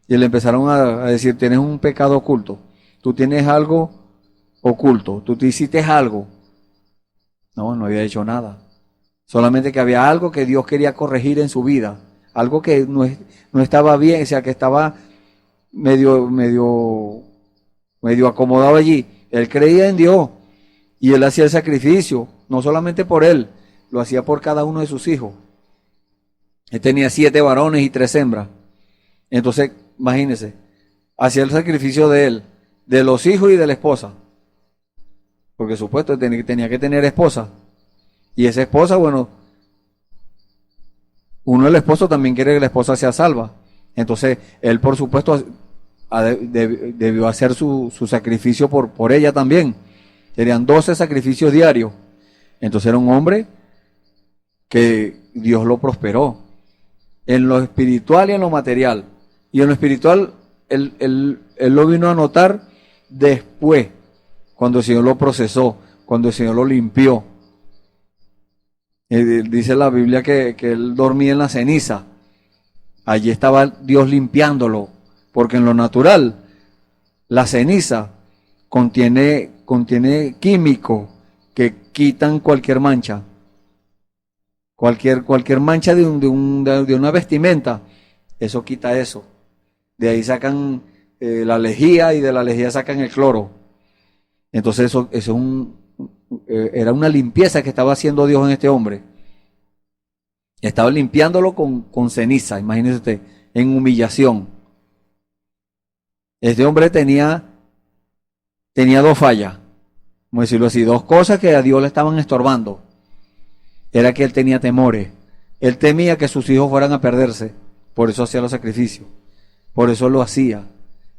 y le empezaron a decir, tienes un pecado oculto, tú tienes algo oculto, tú te hiciste algo. No había hecho nada. Solamente que había algo que Dios quería corregir en su vida, algo que no estaba bien, o sea, que estaba medio acomodado allí. Él creía en Dios y él hacía el sacrificio, no solamente por él, lo hacía por cada uno de sus hijos. Él tenía 7 varones y 3 hembras. Entonces, imagínense, hacía el sacrificio de él, de los hijos y de la esposa. Porque supuesto tenía que tener esposa. Y esa esposa, bueno, uno el esposo también quiere que la esposa sea salva. Entonces, él por supuesto debió hacer su sacrificio por ella también. Serían 12 sacrificios diarios. Entonces era un hombre que Dios lo prosperó. En lo espiritual y en lo material. Y en lo espiritual, él lo vino a notar después. Cuando el Señor lo procesó, cuando el Señor lo limpió. Dice la Biblia que él dormía en la ceniza. Allí estaba Dios limpiándolo, porque en lo natural la ceniza contiene químicos que quitan cualquier mancha. Cualquier mancha de una vestimenta, eso quita eso. De ahí sacan la lejía y de la lejía sacan el cloro. Entonces era una limpieza que estaba haciendo Dios en este hombre. Estaba limpiándolo con ceniza, imagínese usted, en humillación. Este hombre tenía 2 fallas, vamos a decirlo así, 2 cosas que a Dios le estaban estorbando. Era que él tenía temores. Él temía que sus hijos fueran a perderse, por eso hacía los sacrificios. Por eso lo hacía.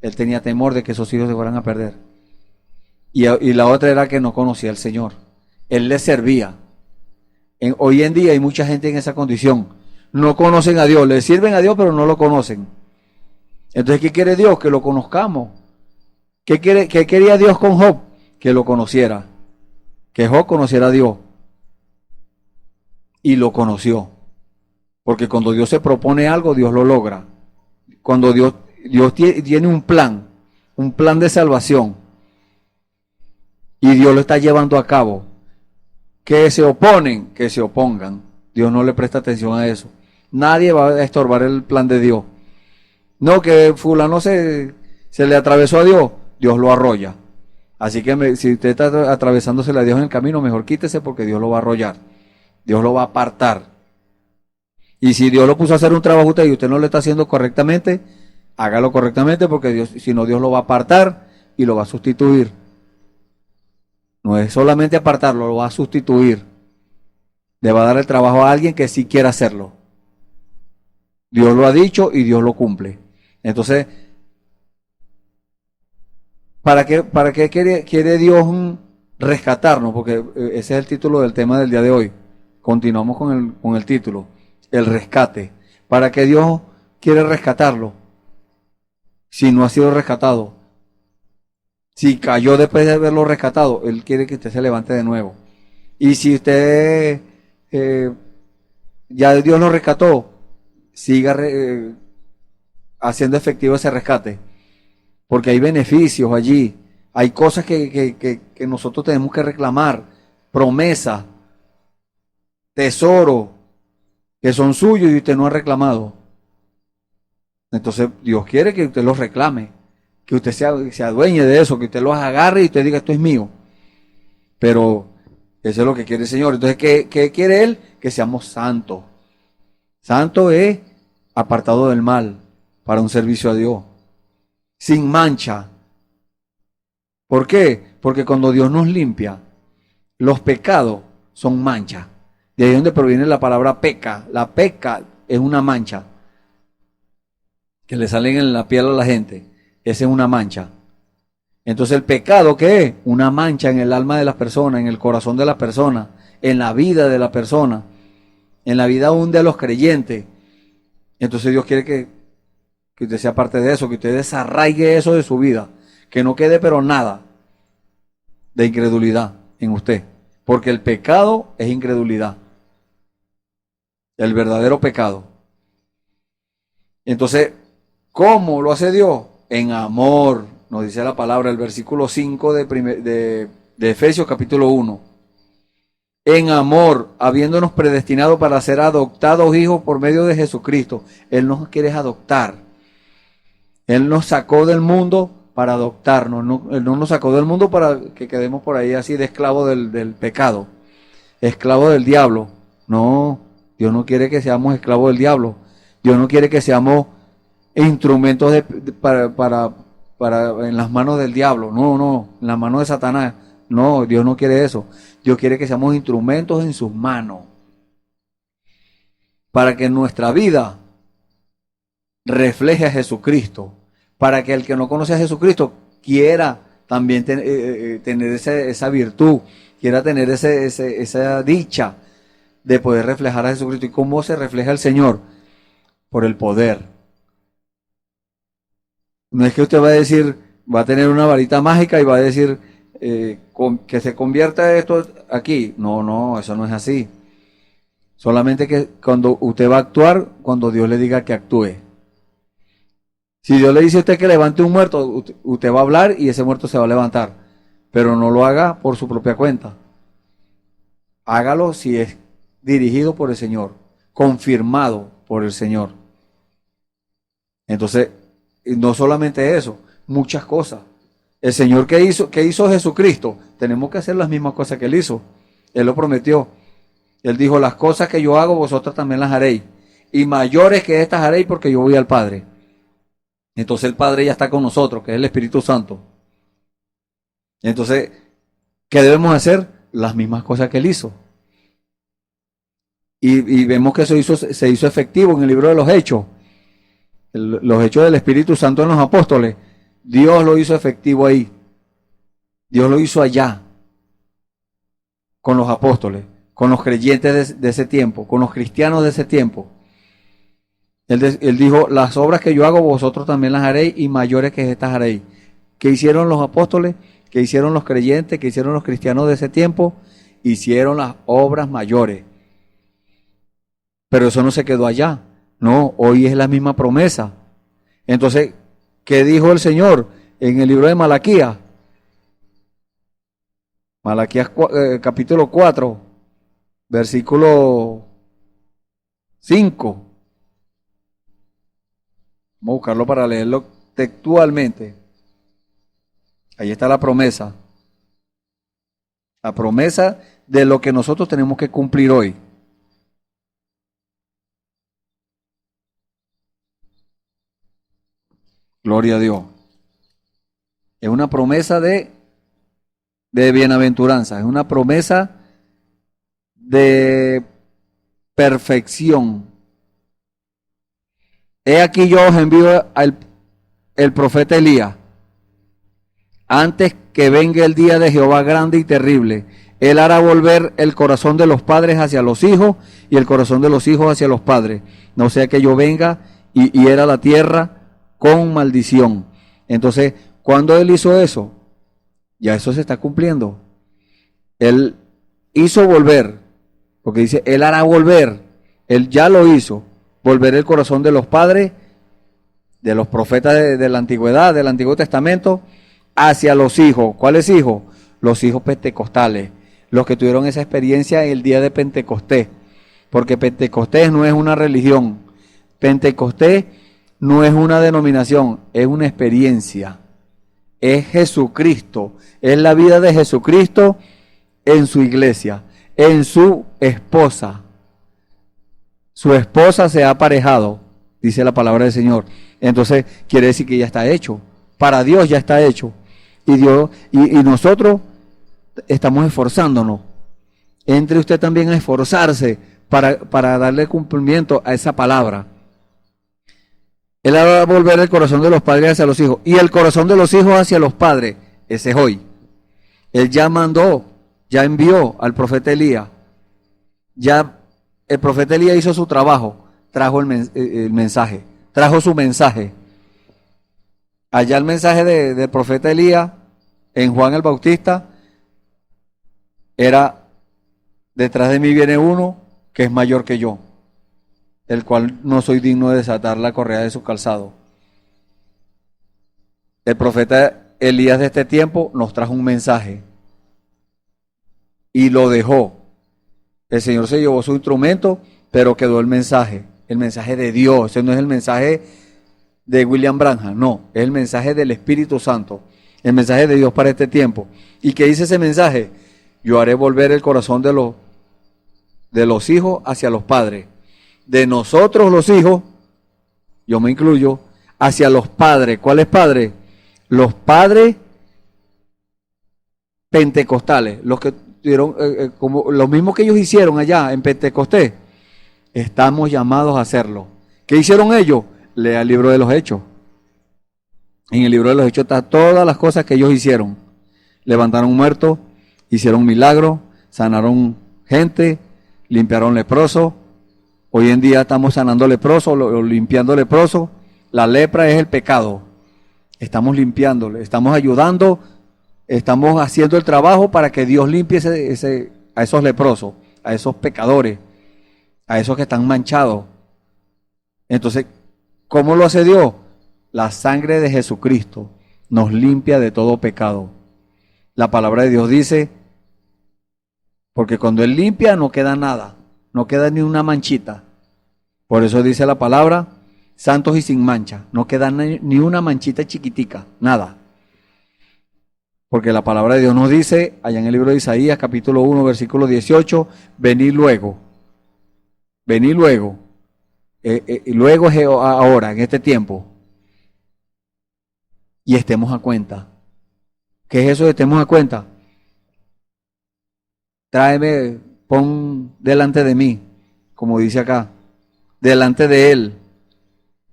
Él tenía temor de que sus hijos se fueran a perder. Y la otra era que no conocía al Señor. Él le servía. Hoy en día hay mucha gente en esa condición. No conocen a Dios. Le sirven a Dios, pero no lo conocen. Entonces, ¿qué quiere Dios? Que lo conozcamos. ¿Qué quería Dios con Job? Que lo conociera. Que Job conociera a Dios. Y lo conoció. Porque cuando Dios se propone algo, Dios lo logra. Cuando Dios tiene un plan de salvación. Y Dios lo está llevando a cabo. Que se oponen, que se opongan. Dios no le presta atención a eso. Nadie va a estorbar el plan de Dios. No, que fulano se le atravesó a Dios, Dios lo arrolla. Así que si usted está atravesándosele a Dios en el camino, mejor quítese porque Dios lo va a arrollar. Dios lo va a apartar. Y si Dios lo puso a hacer un trabajo a usted y usted no lo está haciendo correctamente, hágalo correctamente porque Dios, si no, Dios lo va a apartar y lo va a sustituir. No es solamente apartarlo, lo va a sustituir. Le va a dar el trabajo a alguien que sí quiera hacerlo. Dios lo ha dicho y Dios lo cumple. Entonces, ¿para qué quiere Dios rescatarnos? Porque ese es el título del tema del día de hoy. Continuamos con el título, el rescate. ¿Para qué Dios quiere rescatarlo? Si no ha sido rescatado. Si cayó después de haberlo rescatado, Él quiere que usted se levante de nuevo. Y si usted ya Dios lo rescató, siga haciendo efectivo ese rescate. Porque hay beneficios allí. Hay cosas que nosotros tenemos que reclamar. Promesas, tesoro, que son suyos y usted no ha reclamado. Entonces Dios quiere que usted los reclame. Que usted se adueñe de eso, que usted los agarre y usted diga esto es mío. Pero eso es lo que quiere el Señor. Entonces, ¿qué quiere Él? Que seamos santos. Santo es apartado del mal para un servicio a Dios. Sin mancha. ¿Por qué? Porque cuando Dios nos limpia, los pecados son manchas. De ahí es donde proviene la palabra peca. La peca es una mancha que le salen en la piel a la gente. Esa es una mancha. Entonces, ¿el pecado qué es? Una mancha en el alma de las personas, en el corazón de las personas, en la vida de la persona, en la vida aún de los creyentes. Entonces Dios quiere que usted sea parte de eso, que usted desarraigue eso de su vida, que no quede pero nada de incredulidad en usted, porque el pecado es incredulidad, el verdadero pecado. Entonces, ¿cómo lo hace Dios? En amor, nos dice la palabra, el versículo 5 de Efesios capítulo 1. En amor, habiéndonos predestinado para ser adoptados hijos por medio de Jesucristo. Él nos quiere adoptar. Él nos sacó del mundo para adoptarnos. Él no nos sacó del mundo para que quedemos por ahí así de esclavos del pecado. Esclavos del diablo. No, Dios no quiere que seamos esclavos del diablo. Dios no quiere que seamos instrumentos para en las manos del diablo. No, en las manos de Satanás. No, Dios no quiere eso. Dios quiere que seamos instrumentos en sus manos. Para que nuestra vida refleje a Jesucristo. Para que el que no conoce a Jesucristo quiera también tener esa virtud. Quiera tener esa dicha de poder reflejar a Jesucristo. ¿Y cómo se refleja el Señor? Por el poder. No es que usted va a decir, va a tener una varita mágica y va a decir que se convierta esto aquí. No, eso no es así. Solamente que cuando usted va a actuar, cuando Dios le diga que actúe. Si Dios le dice a usted que levante un muerto, usted va a hablar y ese muerto se va a levantar. Pero no lo haga por su propia cuenta. Hágalo si es dirigido por el Señor, confirmado por el Señor. Entonces, no solamente eso, muchas cosas. El Señor que hizo Jesucristo, tenemos que hacer las mismas cosas que Él hizo. Él lo prometió. Él dijo, las cosas que yo hago, vosotras también las haréis. Y mayores que estas haréis porque yo voy al Padre. Entonces el Padre ya está con nosotros, que es el Espíritu Santo. Entonces, ¿qué debemos hacer? Las mismas cosas que Él hizo. Y vemos que eso se hizo efectivo en el libro de los Hechos. Los hechos del Espíritu Santo en los apóstoles, Dios lo hizo efectivo ahí. Dios lo hizo allá, con los apóstoles, con los creyentes de ese tiempo, con los cristianos de ese tiempo. Él dijo, las obras que yo hago, vosotros también las haréis y mayores que estas haréis. ¿Qué hicieron los apóstoles? ¿Qué hicieron los creyentes? ¿Qué hicieron los cristianos de ese tiempo? Hicieron las obras mayores. Pero eso no se quedó allá. No, hoy es la misma promesa. Entonces, ¿qué dijo el Señor en el libro de Malaquías? Malaquías capítulo 4, versículo 5. Vamos a buscarlo para leerlo textualmente. Ahí está la promesa. La promesa de lo que nosotros tenemos que cumplir hoy. Gloria a Dios. Es una promesa de bienaventuranza. Es una promesa de perfección. He aquí yo os envío el profeta Elías, antes que venga el día de Jehová grande y terrible. Él hará volver el corazón de los padres hacia los hijos y el corazón de los hijos hacia los padres. No sea que yo venga y hiera la tierra con maldición. Entonces, cuando Él hizo eso, ya eso se está cumpliendo. Él hizo volver, porque dice, Él hará volver, Él ya lo hizo, volver el corazón de los padres, de los profetas de la antigüedad, del Antiguo Testamento, hacia los hijos. ¿Cuáles hijos? Los hijos pentecostales, los que tuvieron esa experiencia el día de Pentecostés, porque Pentecostés no es una religión, Pentecostés no es una denominación, es una experiencia, es Jesucristo, es la vida de Jesucristo en su iglesia, en su esposa. Su esposa se ha aparejado, dice la palabra del Señor. Entonces quiere decir que ya está hecho, para Dios ya está hecho. Y Dios y nosotros estamos esforzándonos. Entre usted también a esforzarse para darle cumplimiento a esa palabra. Él va a volver el corazón de los padres hacia los hijos y el corazón de los hijos hacia los padres. Ese es hoy. Él ya mandó, ya envió al profeta Elías. Ya el profeta Elías hizo su trabajo, trajo el mensaje, trajo su mensaje. Allá el mensaje del profeta Elías en Juan el Bautista era: detrás de mí viene uno que es mayor que yo, el cual no soy digno de desatar la correa de su calzado. El profeta Elías de este tiempo nos trajo un mensaje y lo dejó. El Señor se llevó su instrumento, pero quedó el mensaje de Dios. Ese no es el mensaje de William Branham, no, es el mensaje del Espíritu Santo, el mensaje de Dios para este tiempo. ¿Y qué dice ese mensaje? Yo haré volver el corazón de los hijos hacia los padres, de nosotros los hijos, yo me incluyo, hacia los padres. ¿Cuáles padres? Los padres pentecostales, los que tuvieron, como los mismos que ellos hicieron allá en Pentecostés. Estamos llamados a hacerlo. ¿Qué hicieron ellos? Lea el libro de los Hechos. En el libro de los Hechos están todas las cosas que ellos hicieron. Levantaron muertos, hicieron milagros, sanaron gente, limpiaron leprosos. Hoy en día estamos sanando leprosos, limpiando leprosos. La lepra es el pecado. Estamos limpiándole, estamos ayudando, estamos haciendo el trabajo para que Dios limpie a esos leprosos, a esos pecadores, a esos que están manchados. Entonces, ¿cómo lo hace Dios? La sangre de Jesucristo nos limpia de todo pecado. La palabra de Dios dice, porque cuando Él limpia no queda nada, no queda ni una manchita. Por eso dice la palabra, santos y sin mancha, no queda ni una manchita chiquitica, nada. Porque la palabra de Dios nos dice, allá en el libro de Isaías, capítulo 1, versículo 18, venid luego. Venid luego. Luego es ahora, en este tiempo. Y estemos a cuenta. ¿Qué es eso de estemos a cuenta? Tráeme, pon delante de mí, como dice acá, delante de Él,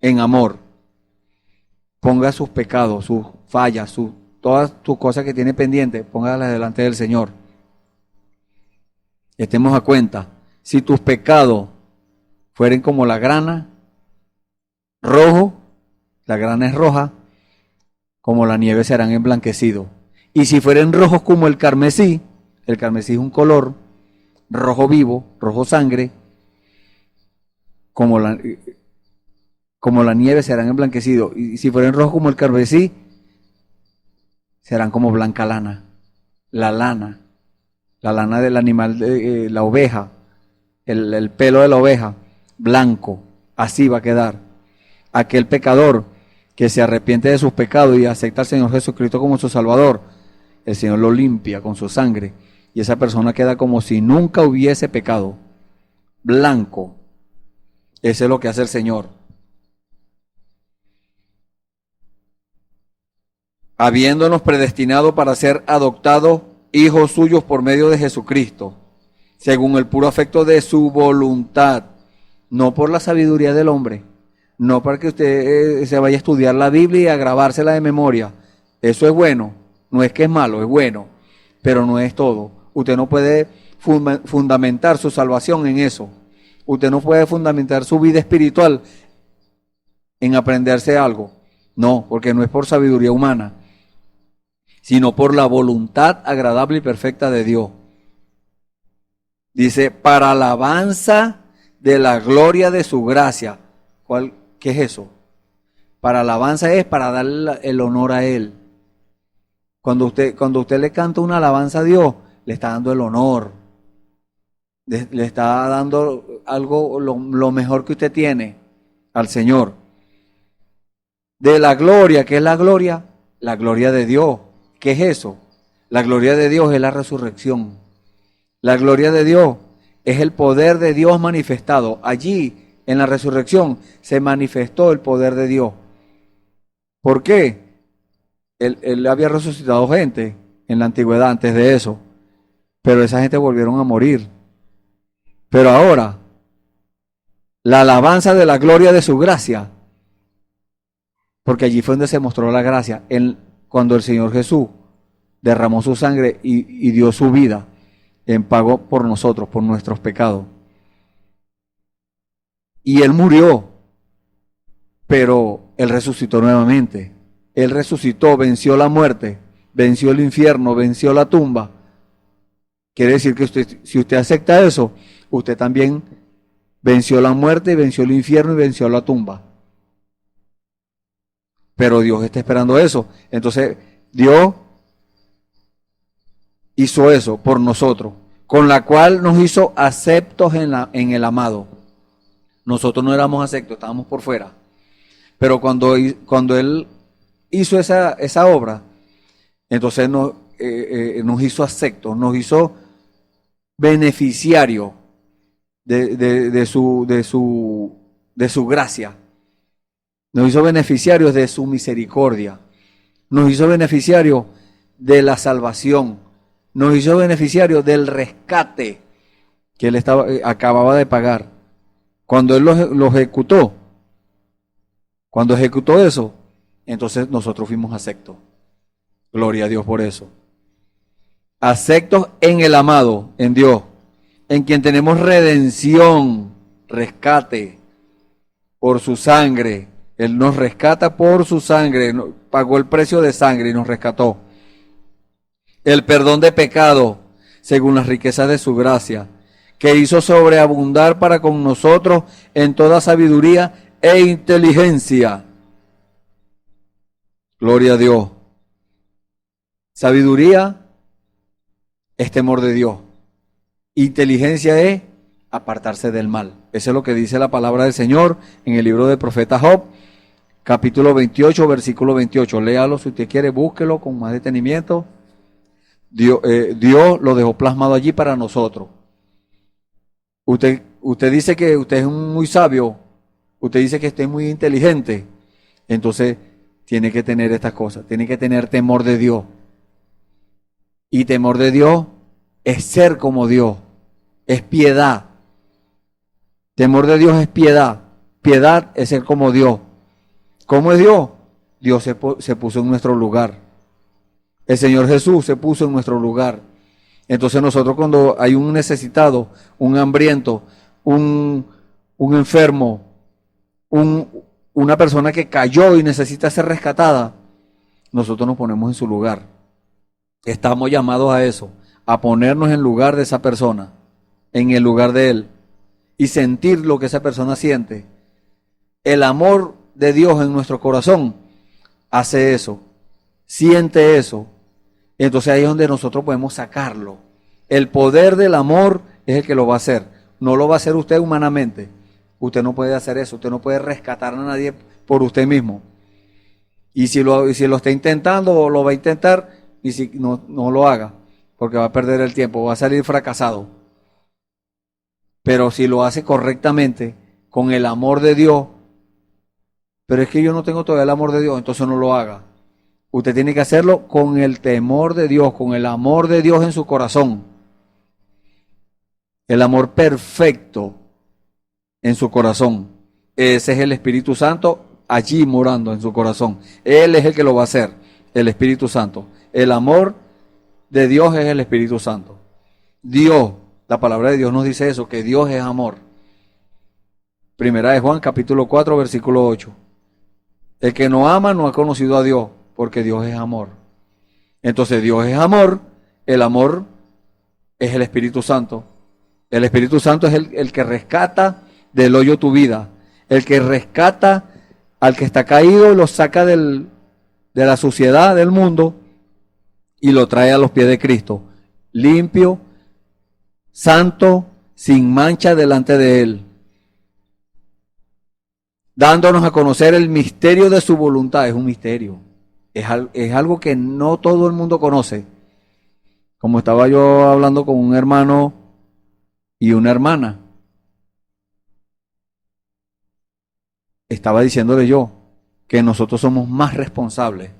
en amor. Ponga sus pecados, sus fallas, todas tus cosas que tiene pendientes, póngalas delante del Señor. Estemos a cuenta. Si tus pecados fueren como la grana, rojo, la grana es roja, como la nieve serán emblanquecidos. Y si fueren rojos como el carmesí es un color rojo vivo, rojo sangre, como la nieve serán emblanquecidos. Y si fueren rojos como el carmesí, serán como blanca lana. La lana del animal, la oveja, el pelo de la oveja. blanco. Así va a quedar. Aquel pecador que se arrepiente de sus pecados y acepta al Señor Jesucristo como su Salvador, el Señor lo limpia con su sangre y esa persona queda como si nunca hubiese pecado. Blanco. Eso es lo que hace el Señor. Habiéndonos predestinado para ser adoptados hijos suyos por medio de Jesucristo, según el puro afecto de su voluntad, no por la sabiduría del hombre, no para que usted se vaya a estudiar la Biblia y a grabársela de memoria. Eso es bueno, no es que es malo, es bueno, pero no es todo. Usted no puede fundamentar su salvación en eso. Usted no puede fundamentar su vida espiritual en aprenderse algo. No, porque no es por sabiduría humana, sino por la voluntad agradable y perfecta de Dios. Dice, para alabanza de la gloria de su gracia. ¿Qué es eso? Para alabanza es para darle el honor a Él. Cuando usted le canta una alabanza a Dios, le está dando el honor. Le está dando algo, lo mejor que usted tiene al Señor. De la gloria, ¿qué es la gloria? La gloria de Dios. ¿Qué es eso? La gloria de Dios es la resurrección. La gloria de Dios es el poder de Dios manifestado. Allí, en la resurrección, se manifestó el poder de Dios. ¿Por qué? Él había resucitado gente en la antigüedad antes de eso, pero esa gente volvieron a morir. Pero ahora, la alabanza de la gloria de su gracia, porque allí fue donde se mostró la gracia, cuando el Señor Jesús derramó su sangre y dio su vida en pago por nosotros, por nuestros pecados. Y Él murió, pero Él resucitó nuevamente. Él resucitó, venció la muerte, venció el infierno, venció la tumba. Quiere decir que si usted acepta eso, usted también venció la muerte, venció el infierno y venció la tumba. Pero Dios está esperando eso. Entonces, Dios hizo eso por nosotros, con la cual nos hizo aceptos en el amado. Nosotros no éramos aceptos, estábamos por fuera. Pero cuando Él hizo esa obra, entonces nos hizo aceptos, nos hizo beneficiarios de su gracia. Nos hizo beneficiarios de su misericordia. Nos hizo beneficiarios de la salvación. Nos hizo beneficiarios del rescate que Él acababa de pagar. Cuando Él lo ejecutó, cuando ejecutó eso, entonces nosotros fuimos aceptos. Gloria a Dios por eso. Aceptos en el amado, en Dios, en quien tenemos redención, rescate por su sangre. Él nos rescata por su sangre, pagó el precio de sangre y nos rescató. El perdón de pecado, según las riquezas de su gracia, que hizo sobreabundar para con nosotros en toda sabiduría e inteligencia. Gloria a Dios. Sabiduría es temor de Dios. Inteligencia es apartarse del mal. Eso es lo que dice la palabra del Señor en el libro del profeta Job, capítulo 28, versículo 28. Léalo si usted quiere, búsquelo con más detenimiento. Dios lo dejó plasmado allí para nosotros. Usted dice que usted es muy sabio, usted dice que usted es muy inteligente, entonces tiene que tener estas cosas, tiene que tener temor de Dios. Y temor de Dios es ser como Dios, es piedad. Temor de Dios es piedad, piedad es ser como Dios. ¿Cómo es Dios? Dios se puso en nuestro lugar. El Señor Jesús se puso en nuestro lugar. Entonces nosotros cuando hay un necesitado, un hambriento, un enfermo, una persona que cayó y necesita ser rescatada, nosotros nos ponemos en su lugar. Estamos llamados a eso, a ponernos en lugar de esa persona, en el lugar de él, y sentir lo que esa persona siente. El amor de Dios en nuestro corazón hace eso, siente eso. Entonces ahí es donde nosotros podemos sacarlo. El poder del amor es el que lo va a hacer. No lo va a hacer usted humanamente. Usted no puede hacer eso, usted no puede rescatar a nadie por usted mismo. Y si lo está intentando o lo va a intentar, y si no lo haga, porque va a perder el tiempo, va a salir fracasado. Pero si lo hace correctamente, con el amor de Dios, pero es que yo no tengo todavía el amor de Dios, entonces no lo haga. Usted tiene que hacerlo con el temor de Dios, con el amor de Dios en su corazón. El amor perfecto en su corazón. Ese es el Espíritu Santo allí morando en su corazón. Él es el que lo va a hacer, el Espíritu Santo. El amor de Dios es el Espíritu Santo. Dios, la palabra de Dios nos dice eso, que Dios es amor. Primera de Juan, capítulo 4, versículo 8. El que no ama no ha conocido a Dios, porque Dios es amor. Entonces Dios es amor, el amor es el Espíritu Santo. El Espíritu Santo es el que rescata del hoyo tu vida, el que rescata al que está caído, lo saca de la suciedad del mundo y lo trae a los pies de Cristo, limpio, santo, sin mancha delante de Él, dándonos a conocer el misterio de su voluntad. Es un misterio, es algo que no todo el mundo conoce. Como estaba yo hablando con un hermano y una hermana, estaba diciéndole yo que nosotros somos más responsables.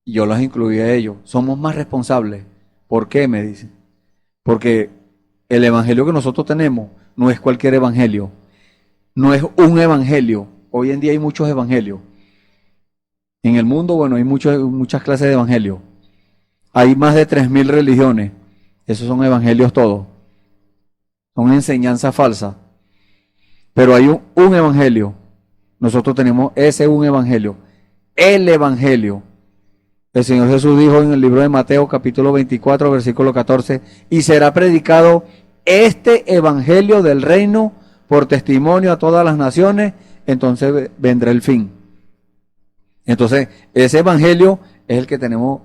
Y yo los incluí a ellos. Somos más responsables. ¿Por qué? Me dicen. Porque el evangelio que nosotros tenemos no es cualquier evangelio. No es un evangelio. Hoy en día hay muchos evangelios. En el mundo, bueno, hay muchas clases de evangelio. Hay más de 3.000 religiones. Esos son evangelios todos. Son enseñanzas falsas. Pero hay un evangelio. Nosotros tenemos ese un evangelio. El evangelio. El Señor Jesús dijo en el libro de Mateo capítulo 24 versículo 14, y será predicado este evangelio del reino por testimonio a todas las naciones, entonces vendrá el fin. Entonces ese evangelio es el que tenemos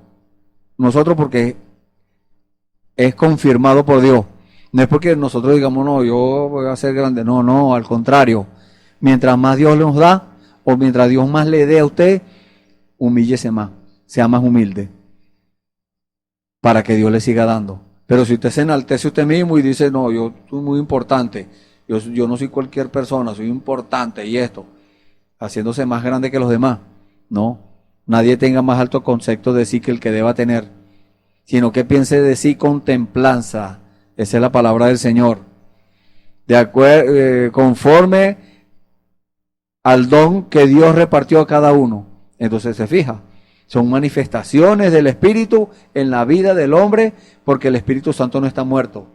nosotros porque es confirmado por Dios. No es porque nosotros digamos, no, yo voy a ser grande. No, no, al contrario. Mientras más Dios nos da, o mientras Dios más le dé a usted, humíllese más. Sea más humilde. Para que Dios le siga dando. Pero si usted se enaltece usted mismo y dice, no, yo soy muy importante. Yo no soy cualquier persona, soy importante y esto. Haciéndose más grande que los demás. No. Nadie tenga más alto concepto de sí que el que deba tener. Sino que piense de sí con templanza. Esa es la palabra del Señor. Conforme al don que Dios repartió a cada uno. Entonces se fija. Son manifestaciones del Espíritu en la vida del hombre, porque el Espíritu Santo no está muerto.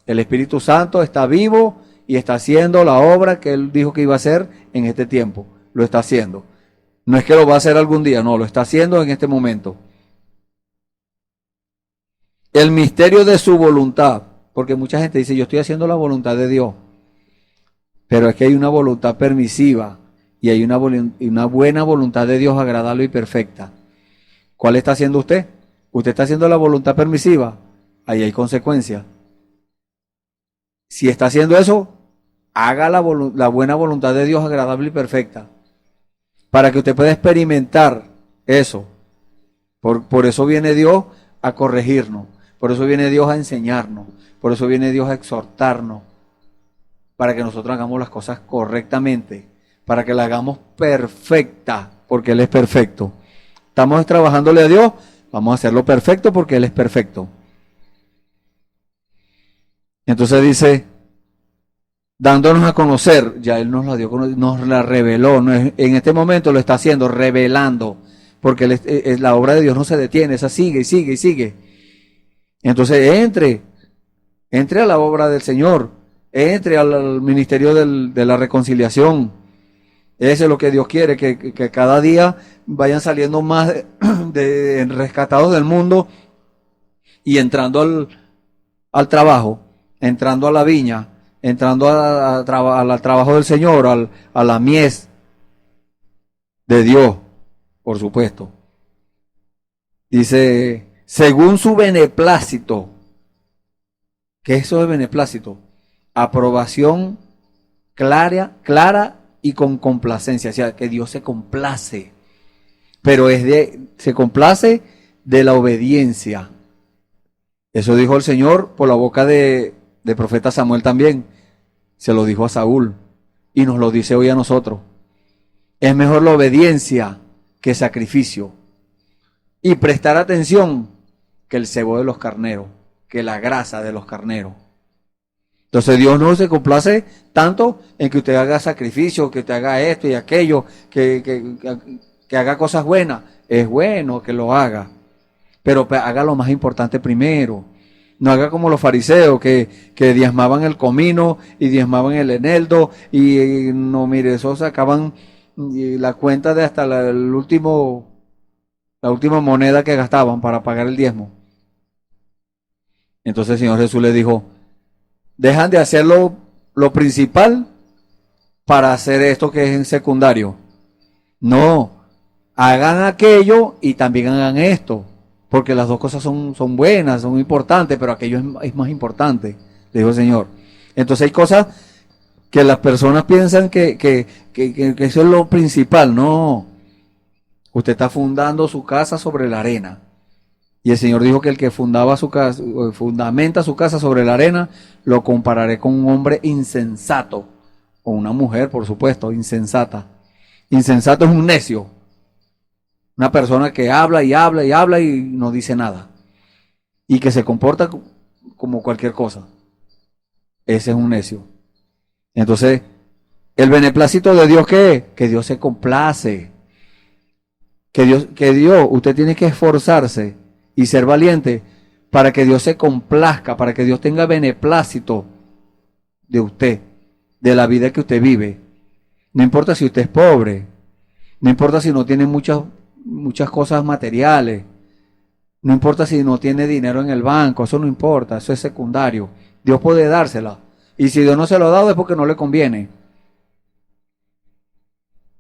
El Espíritu Santo está vivo y está haciendo la obra que Él dijo que iba a hacer en este tiempo. Lo está haciendo. No es que lo va a hacer algún día, no, lo está haciendo en este momento. El misterio de su voluntad, porque mucha gente dice, yo estoy haciendo la voluntad de Dios, pero es que hay una voluntad permisiva y hay una buena voluntad de Dios agradable y perfecta. ¿Cuál está haciendo usted? ¿Usted está haciendo la voluntad permisiva? Ahí hay consecuencias. Si está haciendo eso, haga la buena voluntad de Dios agradable y perfecta. Para que usted pueda experimentar eso. Por eso viene Dios a corregirnos. Por eso viene Dios a enseñarnos. Por eso viene Dios a exhortarnos. Para que nosotros hagamos las cosas correctamente. Para que las hagamos perfecta. Porque Él es perfecto. Estamos trabajándole a Dios, vamos a hacerlo perfecto porque Él es perfecto. Entonces dice, dándonos a conocer, ya Él nos la dio, nos la reveló, en este momento lo está haciendo, revelando, porque la obra de Dios no se detiene, esa sigue y sigue y sigue. Entonces entre a la obra del Señor, entre al ministerio de la reconciliación. Eso es lo que Dios quiere, que cada día vayan saliendo más rescatados del mundo y entrando al trabajo, entrando a la viña, entrando al trabajo del Señor, a la mies de Dios, por supuesto. Dice, según su beneplácito. ¿Qué es eso de beneplácito? Aprobación clara y con complacencia. O sea, que Dios se complace. Pero se complace de la obediencia. Eso dijo el Señor por la boca de profeta Samuel también. Se lo dijo a Saúl. Y nos lo dice hoy a nosotros. Es mejor la obediencia que sacrificio. Y prestar atención que el cebo de los carneros, que la grasa de los carneros. Entonces Dios no se complace tanto en que usted haga sacrificio, que usted haga esto y aquello, que haga cosas buenas. Es bueno que lo haga, pero haga lo más importante primero. No haga como los fariseos que diezmaban el comino y diezmaban el eneldo y no, mire, eso sacaban la cuenta de hasta la última moneda que gastaban para pagar el diezmo. Entonces el Señor Jesús le dijo, dejan de hacer lo principal para hacer esto que es en secundario. No, hagan aquello y también hagan esto, porque las dos cosas son buenas, son importantes, pero aquello es más importante, le dijo el Señor. Entonces hay cosas que las personas piensan que eso es lo principal. No, usted está fundando su casa sobre la arena. Y el Señor dijo que el que fundamenta su casa sobre la arena, lo compararé con un hombre insensato, o una mujer, por supuesto, insensata. Insensato es un necio, una persona que habla y habla y habla y no dice nada, y que se comporta como cualquier cosa. Ese es un necio. Entonces, el beneplácito de Dios, ¿qué es? Que Dios se complace. Que Dios, usted tiene que esforzarse y ser valiente para que Dios se complazca, para que Dios tenga beneplácito de usted, de la vida que usted vive. No importa si usted es pobre, no importa si no tiene muchas cosas materiales, no importa si no tiene dinero en el banco, eso no importa, eso es secundario. Dios puede dársela. Y si Dios no se lo ha dado es porque no le conviene.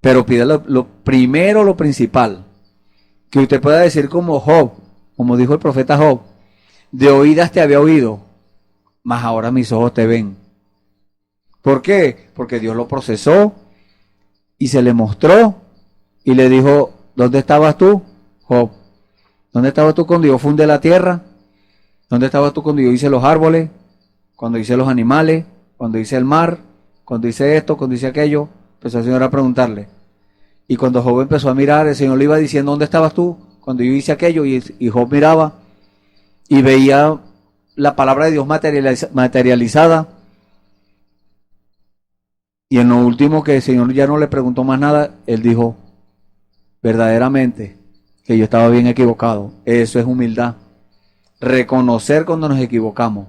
Pero pide lo primero, lo principal. Que usted pueda decir como Job, como dijo el profeta Job, de oídas te había oído, mas ahora mis ojos te ven. ¿Por qué? Porque Dios lo procesó y se le mostró y le dijo, ¿dónde estabas tú, Job? ¿Dónde estabas tú cuando yo fundé la tierra? ¿Dónde estabas tú cuando yo hice los árboles? Cuando hice los animales, cuando hice el mar, cuando hice esto, cuando hice aquello. Empezó el Señor a preguntarle. Y cuando Job empezó a mirar, el Señor le iba diciendo, ¿dónde estabas tú cuando yo hice aquello? Y Job miraba y veía la palabra de Dios materializada. Y en lo último que el Señor ya no le preguntó más nada, él dijo, verdaderamente que yo estaba bien equivocado. Eso es humildad. Reconocer cuando nos equivocamos.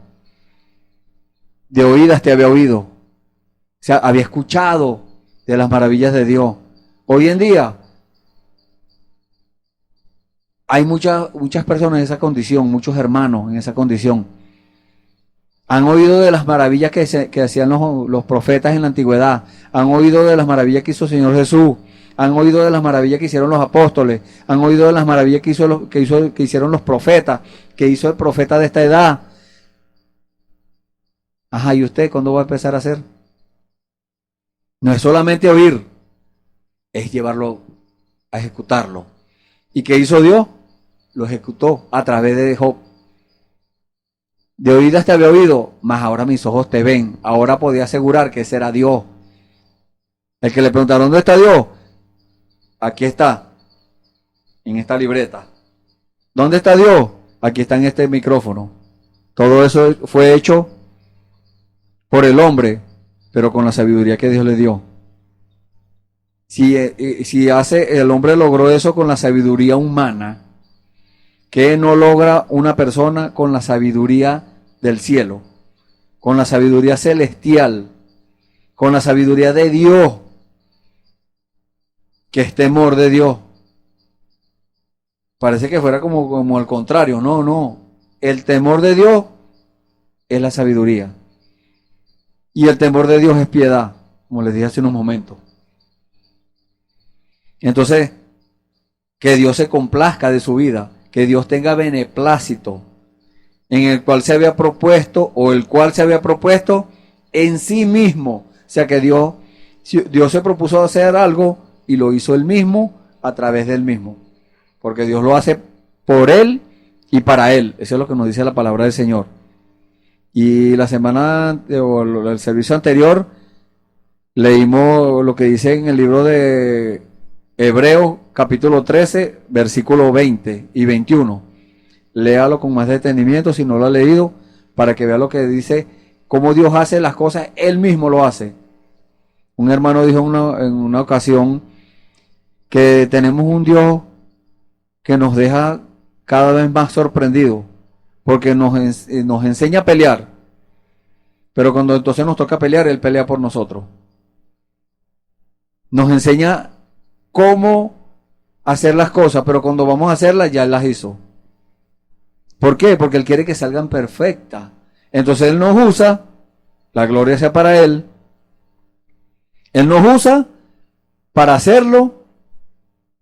De oídas te había oído. O sea, había escuchado de las maravillas de Dios. Hoy en día hay muchas personas en esa condición, muchos hermanos en esa condición. Han oído de las maravillas que hacían los profetas en la antigüedad. Han oído de las maravillas que hizo el Señor Jesús. Han oído de las maravillas que hicieron los apóstoles. Han oído de las maravillas que hicieron los profetas, que hizo el profeta de esta edad. Ajá, ¿y usted cuándo va a empezar a hacer? No es solamente oír, es llevarlo a ejecutarlo. ¿Y qué hizo Dios? Lo ejecutó a través de Job. De oídas te había oído, mas ahora mis ojos te ven. Ahora podía asegurar que ese era Dios. El que le preguntaron, ¿dónde está Dios? Aquí está, en esta libreta. ¿Dónde está Dios? Aquí está en este micrófono. Todo eso fue hecho por el hombre, pero con la sabiduría que Dios le dio. Si el hombre logró eso con la sabiduría humana, ¿qué no logra una persona con la sabiduría del cielo? Con la sabiduría celestial, con la sabiduría de Dios, que es temor de Dios. Parece que fuera como al contrario. No. El temor de Dios es la sabiduría. Y el temor de Dios es piedad, como les dije hace unos momentos. Entonces, que Dios se complazca de su vida, que Dios tenga beneplácito en el cual se había propuesto en sí mismo sea que Dios se propuso hacer algo y lo hizo Él mismo a través de Él mismo. Porque Dios lo hace por Él y para Él. Eso es lo que nos dice la palabra del Señor. Y la semana, o el servicio anterior, leímos lo que dice en el libro de Hebreos, capítulo 13, versículo 20 y 21. Léalo con más detenimiento si no lo ha leído, para que vea lo que dice, cómo Dios hace las cosas, Él mismo lo hace. Un hermano dijo en una ocasión que tenemos un Dios que nos deja cada vez más sorprendidos, porque nos enseña a pelear, pero cuando entonces nos toca pelear, Él pelea por nosotros. Nos enseña cómo hacer las cosas, pero cuando vamos a hacerlas, ya Él las hizo. ¿Por qué? Porque Él quiere que salgan perfectas. Entonces Él nos usa, la gloria sea para Él. Él nos usa para hacerlo,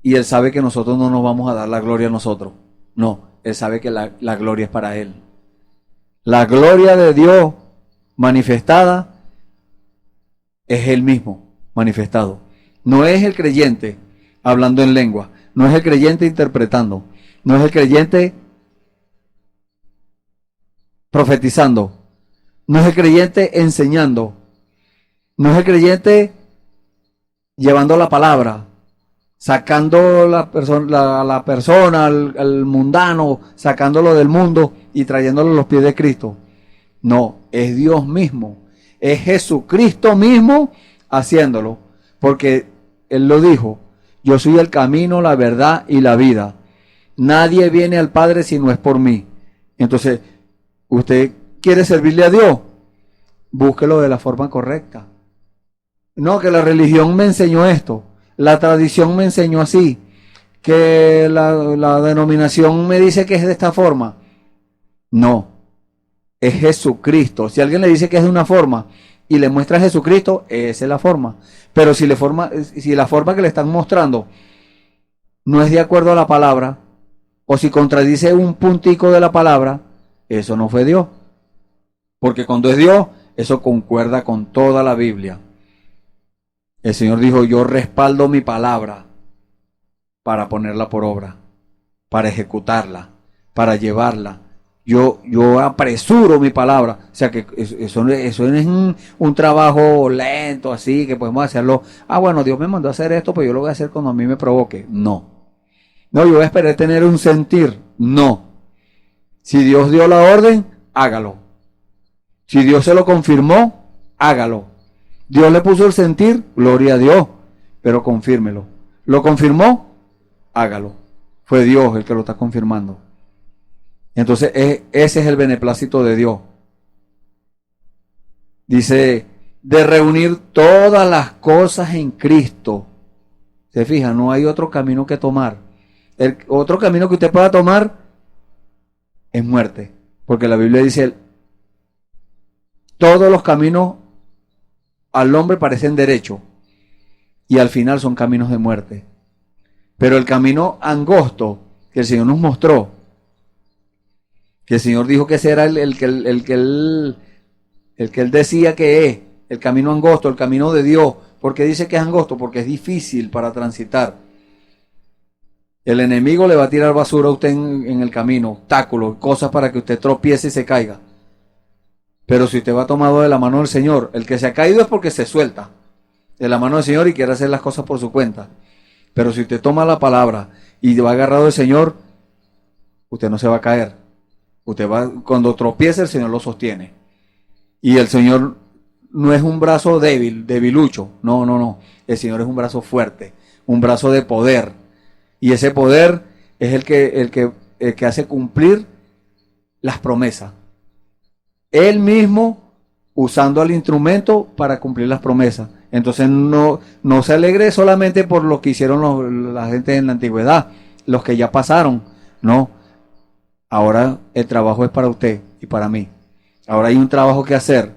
y Él sabe que nosotros no nos vamos a dar la gloria a nosotros. No, Él sabe que la gloria es para Él. La gloria de Dios manifestada es Él mismo manifestado. No es el creyente hablando en lengua, no es el creyente interpretando, no es el creyente profetizando, no es el creyente enseñando, no es el creyente llevando la palabra, sacando la persona, al mundano, sacándolo del mundo y trayéndolo a los pies de Cristo. No, es Dios mismo, es Jesucristo mismo haciéndolo, porque Él lo dijo: yo soy el camino, la verdad y la vida. Nadie viene al Padre si no es por mí. Entonces, usted quiere servirle a Dios, búsquelo de la forma correcta. No, que la religión me enseñó esto, la tradición me enseñó así, que la denominación me dice que es de esta forma. No, es Jesucristo. Si alguien le dice que es de una forma y le muestra a Jesucristo, esa es la forma. Pero si la forma que le están mostrando no es de acuerdo a la palabra, o si contradice un puntico de la palabra, eso no fue Dios. Porque cuando es Dios, eso concuerda con toda la Biblia. El Señor dijo: yo respaldo mi palabra para ponerla por obra, para ejecutarla, para llevarla. Yo apresuro mi palabra. O sea que eso no es un trabajo lento así, que podemos hacerlo. Bueno, Dios me mandó a hacer esto, pues yo lo voy a hacer cuando a mí me provoque. No, yo voy a esperar tener un sentir. No. Si Dios dio la orden, hágalo. Si Dios se lo confirmó, hágalo. Dios le puso el sentir, gloria a Dios, pero confírmelo. ¿Lo confirmó? Hágalo. Fue Dios el que lo está confirmando. Entonces ese es el beneplácito de Dios. Dice, de reunir todas las cosas en Cristo. Se fija, no hay otro camino que tomar. El otro camino que usted pueda tomar es muerte. Porque la Biblia dice, todos los caminos al hombre parecen derechos y al final son caminos de muerte. Pero el camino angosto que el Señor nos mostró, que el Señor dijo que ese era el que Él decía que es el camino angosto, el camino de Dios. ¿Por qué dice que es angosto? Porque es difícil para transitar. El enemigo le va a tirar basura a usted en el camino, obstáculos, cosas para que usted tropiece y se caiga. Pero si usted va tomado de la mano del Señor, el que se ha caído es porque se suelta de la mano del Señor y quiere hacer las cosas por su cuenta. Pero si usted toma la palabra y va agarrado del Señor, usted no se va a caer. Usted va, cuando tropiece, el Señor lo sostiene. Y el Señor no es un brazo débil, debilucho. No. El Señor es un brazo fuerte, un brazo de poder. Y ese poder es el que hace cumplir las promesas. Él mismo usando al instrumento para cumplir las promesas. Entonces no se alegre solamente por lo que hicieron la gente en la antigüedad, los que ya pasaron. No. Ahora el trabajo es para usted y para mí. Ahora hay un trabajo que hacer.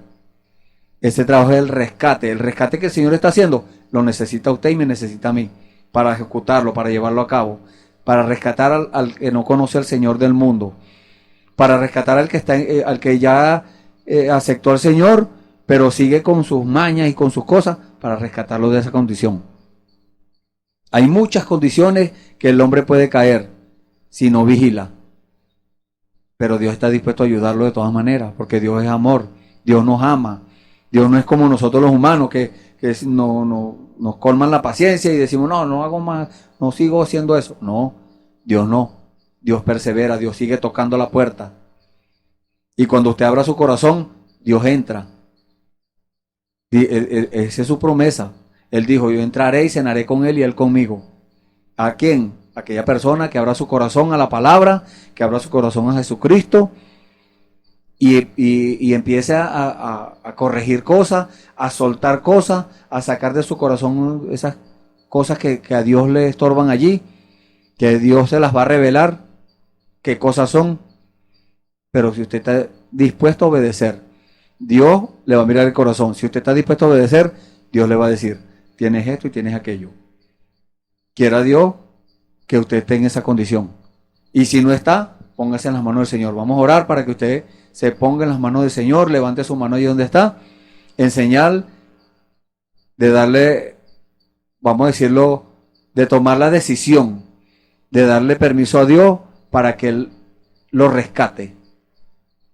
Ese trabajo es el rescate. El rescate que el Señor está haciendo lo necesita usted y me necesita a mí para ejecutarlo, para llevarlo a cabo, para rescatar al que no conoce al Señor del mundo, para rescatar al que ya aceptó al Señor, pero sigue con sus mañas y con sus cosas para rescatarlo de esa condición. Hay muchas condiciones que el hombre puede caer si no vigila, pero Dios está dispuesto a ayudarlo de todas maneras, porque Dios es amor, Dios nos ama. Dios no es como nosotros los humanos que nos colman la paciencia y decimos, no hago más, no sigo haciendo eso. No, Dios no. Dios persevera, Dios sigue tocando la puerta. Y cuando usted abra su corazón, Dios entra. Y esa es su promesa. Él dijo, yo entraré y cenaré con él y él conmigo. ¿A quién? Aquella persona que abra su corazón a la palabra, que abra su corazón a Jesucristo y empiece a corregir cosas, a soltar cosas, a sacar de su corazón esas cosas que a Dios le estorban allí, que Dios se las va a revelar, qué cosas son. Pero si usted está dispuesto a obedecer, Dios le va a mirar el corazón. Si usted está dispuesto a obedecer, Dios le va a decir, tienes esto y tienes aquello. Quiera Dios que usted esté en esa condición. Y si no está, póngase en las manos del Señor. Vamos a orar para que usted se ponga en las manos del Señor, levante su mano ahí donde está, en señal de darle, vamos a decirlo, de tomar la decisión, de darle permiso a Dios para que Él lo rescate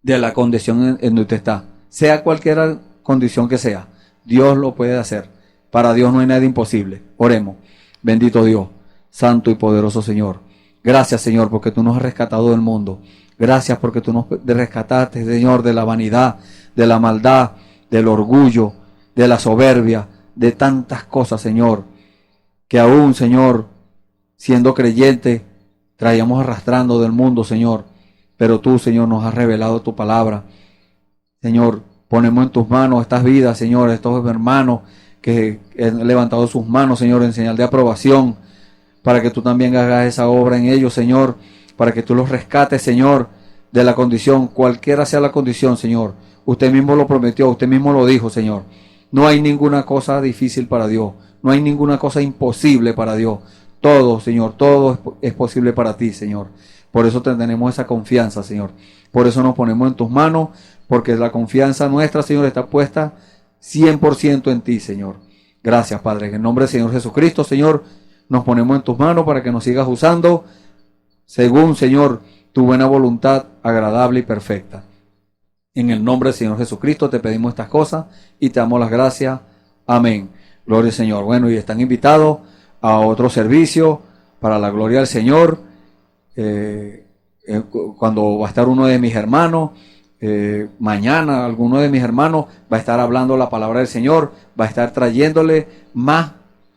de la condición en donde usted está. Sea cualquier condición que sea, Dios lo puede hacer. Para Dios no hay nada imposible. Oremos. Bendito Dios, santo y poderoso Señor. Gracias, Señor, porque tú nos has rescatado del mundo. Gracias porque tú nos rescataste, Señor, de la vanidad, de la maldad, del orgullo, de la soberbia, de tantas cosas, Señor, que aún, Señor, siendo creyente, traíamos arrastrando del mundo, Señor. Pero tú, Señor, nos has revelado tu palabra. Señor, ponemos en tus manos estas vidas, Señor, estos hermanos que han levantado sus manos, Señor, en señal de aprobación, para que tú también hagas esa obra en ellos, Señor, para que tú los rescates, Señor, de la condición, cualquiera sea la condición, Señor. Usted mismo lo prometió, usted mismo lo dijo, Señor. No hay ninguna cosa difícil para Dios, no hay ninguna cosa imposible para Dios. Todo, Señor, todo es posible para ti, Señor. Por eso tenemos esa confianza, Señor. Por eso nos ponemos en tus manos, porque la confianza nuestra, Señor, está puesta 100% en ti, Señor. Gracias, Padre. En el nombre del Señor Jesucristo, Señor, nos ponemos en tus manos para que nos sigas usando según, Señor, tu buena voluntad agradable y perfecta. En el nombre del Señor Jesucristo te pedimos estas cosas y te damos las gracias. Amén. Gloria al Señor. Bueno, y están invitados a otro servicio para la gloria del Señor. Cuando va a estar uno de mis hermanos, mañana alguno de mis hermanos va a estar hablando la palabra del Señor, va a estar trayéndole más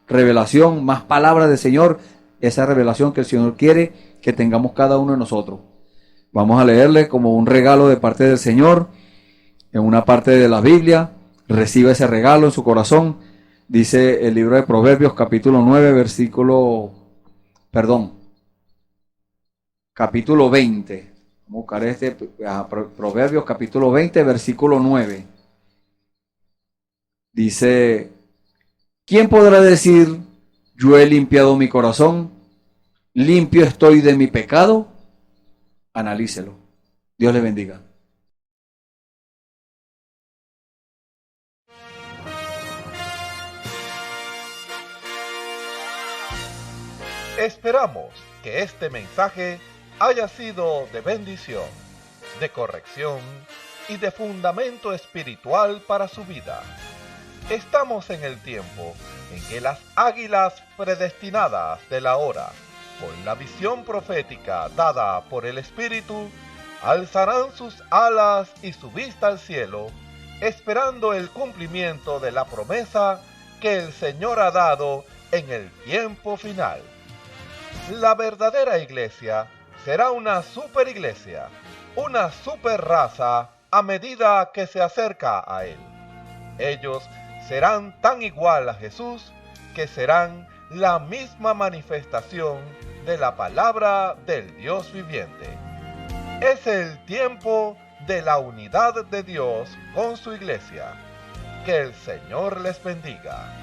revelación, más palabras del Señor, esa revelación que el Señor quiere que tengamos cada uno de nosotros. Vamos a leerle como un regalo de parte del Señor, en una parte de la Biblia. Reciba ese regalo en su corazón. Dice el libro de Proverbios, capítulo 20. Vamos a buscar Proverbios, capítulo 20, versículo 9. Dice, ¿quién podrá decir, yo he limpiado mi corazón, limpio estoy de mi pecado? Analícelo. Dios le bendiga. Esperamos que este mensaje haya sido de bendición, de corrección y de fundamento espiritual para su vida. Estamos en el tiempo en que las águilas predestinadas de la hora, con la visión profética dada por el Espíritu, alzarán sus alas y su vista al cielo, esperando el cumplimiento de la promesa que el Señor ha dado en el tiempo final. La verdadera iglesia será una superiglesia, una super raza a medida que se acerca a Él. Ellos serán tan igual a Jesús que serán la misma manifestación de la palabra del Dios viviente. Es el tiempo de la unidad de Dios con su iglesia. Que el Señor les bendiga.